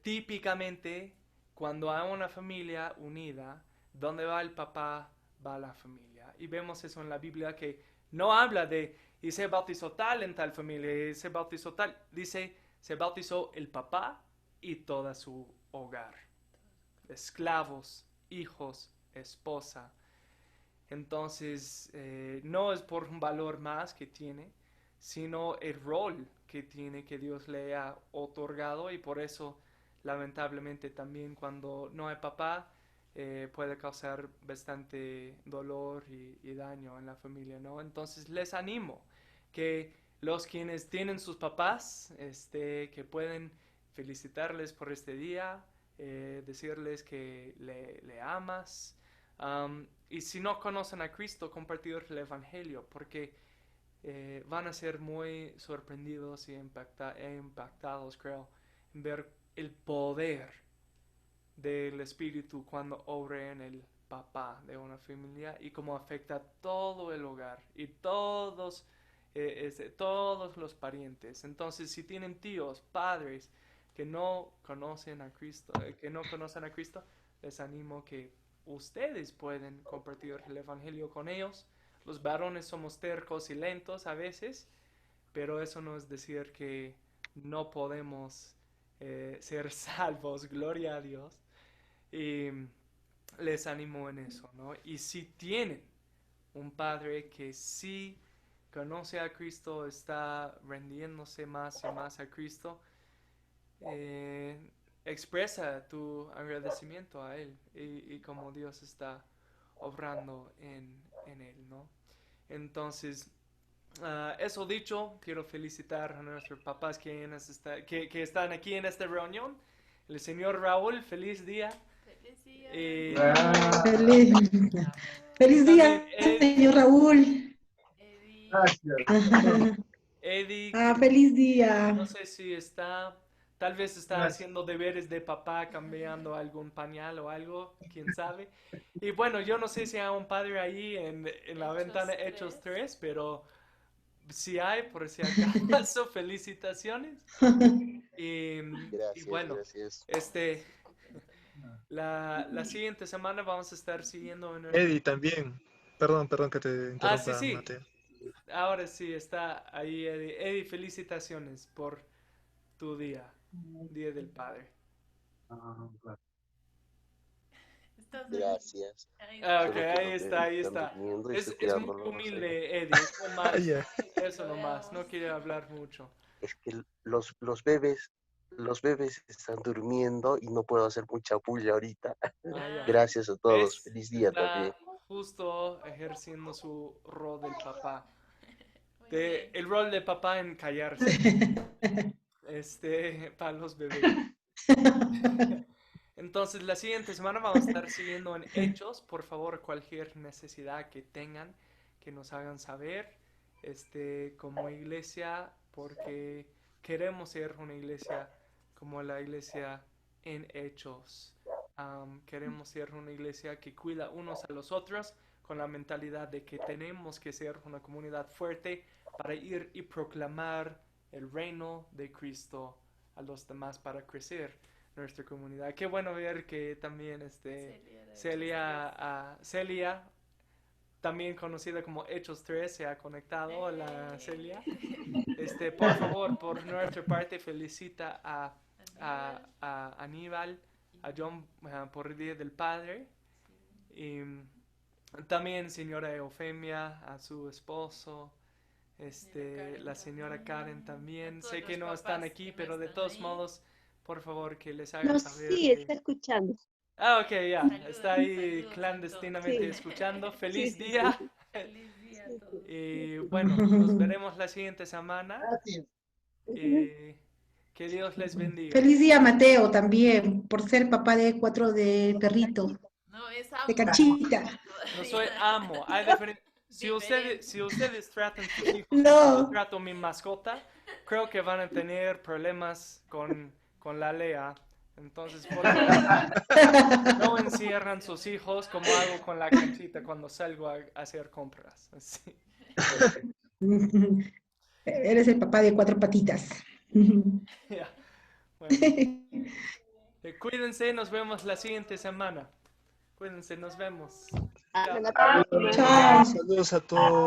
típicamente cuando hay una familia unida, donde va el papá, va la familia. Y vemos eso en la Biblia, que no habla de y se bautizó tal en tal familia, y se bautizó tal. Dice, se bautizó el papá y toda su hogar. Esclavos, hijos, esposa. Entonces, no es por un valor más que tiene, sino el rol que tiene, que Dios le ha otorgado, y por eso, lamentablemente, también cuando no hay papá, puede causar bastante dolor y daño en la familia, ¿no? Entonces, les animo que los quienes tienen sus papás, que pueden felicitarles por este día, decirles que le amas, y si no conocen a Cristo, compartir el Evangelio, porque van a ser muy sorprendidos y impactados, creo, en ver el poder del Espíritu cuando obra en el papá de una familia y cómo afecta todo el hogar y todos los parientes. Entonces, si tienen tíos, padres que no conocen a Cristo, les animo que ustedes pueden compartir el Evangelio con ellos. Los varones somos tercos y lentos a veces, pero eso no es decir que no podemos ser salvos, gloria a Dios. Y les animo en eso, ¿no? Y si tienen un padre que sí conoce a Cristo, está rendiéndose más y más a Cristo, expresa tu agradecimiento a Él y cómo Dios está obrando en Él, ¿no? Entonces, eso dicho, quiero felicitar a nuestros papás que están aquí en esta reunión. El señor Raúl, feliz día. Feliz día. Feliz, feliz día, señor Raúl. Eddie. Gracias. Eddie, Feliz día. no sé si tal vez está haciendo deberes de papá, cambiando algún pañal o algo, quién sabe. Y bueno, yo no sé si hay un padre ahí en la ventana Hechos 3, pero si hay, por si acaso, felicitaciones. Y bueno, gracias. la siguiente semana vamos a estar siguiendo en Eddie también. Perdón que te interrumpa, sí. Mateo. Ahora sí, está ahí Eddie. Eddie, felicitaciones por tu día del Padre. Gracias. Ok, ahí está. Es muy humilde, Eddie. Eso nomás, no quiere hablar mucho. Es que los bebés están durmiendo y no puedo hacer mucha bulla ahorita. Gracias a todos. Feliz día también. Justo ejerciendo su rol del papá. El rol de papá en callarse. Para los bebés. Entonces, la siguiente semana vamos a estar siguiendo en Hechos. Por favor, cualquier necesidad que tengan, que nos hagan saber, como iglesia, porque queremos ser una iglesia como la iglesia en Hechos. Queremos ser una iglesia que cuida unos a los otros, con la mentalidad de que tenemos que ser una comunidad fuerte para ir y proclamar el reino de Cristo a los demás, para crecer nuestra comunidad. Qué bueno ver que también Celia, también conocida como Hechos 3, se ha conectado. Hola, Celia. Por favor, por nuestra parte, felicita a Aníbal, a John, por el Día del Padre. Y también señora Eufemia, a su esposo, la señora Karen también. Sé que no están aquí, pero de todos modos, por favor, que les hagan saber. Sí, está escuchando. Ok, ya. Está ahí clandestinamente escuchando. Feliz día. Feliz día a todos. Y bueno, nos veremos la siguiente semana. Que Dios les bendiga. Feliz día, Mateo, también, por ser papá de 4 de perrito, No, es de Cachita. No soy amo. Hay si ustedes tratan sus hijos, No. yo trato mi mascota, creo que van a tener problemas con la Lea. Entonces, por favor, no enciendan encierran sus hijos como hago con la canchita cuando salgo a hacer compras. Así. Eres el papá de 4 patitas. Ya. Bueno, cuídense, nos vemos la siguiente semana. Cuídense, nos vemos. Chao. Chao. Saludos a todos.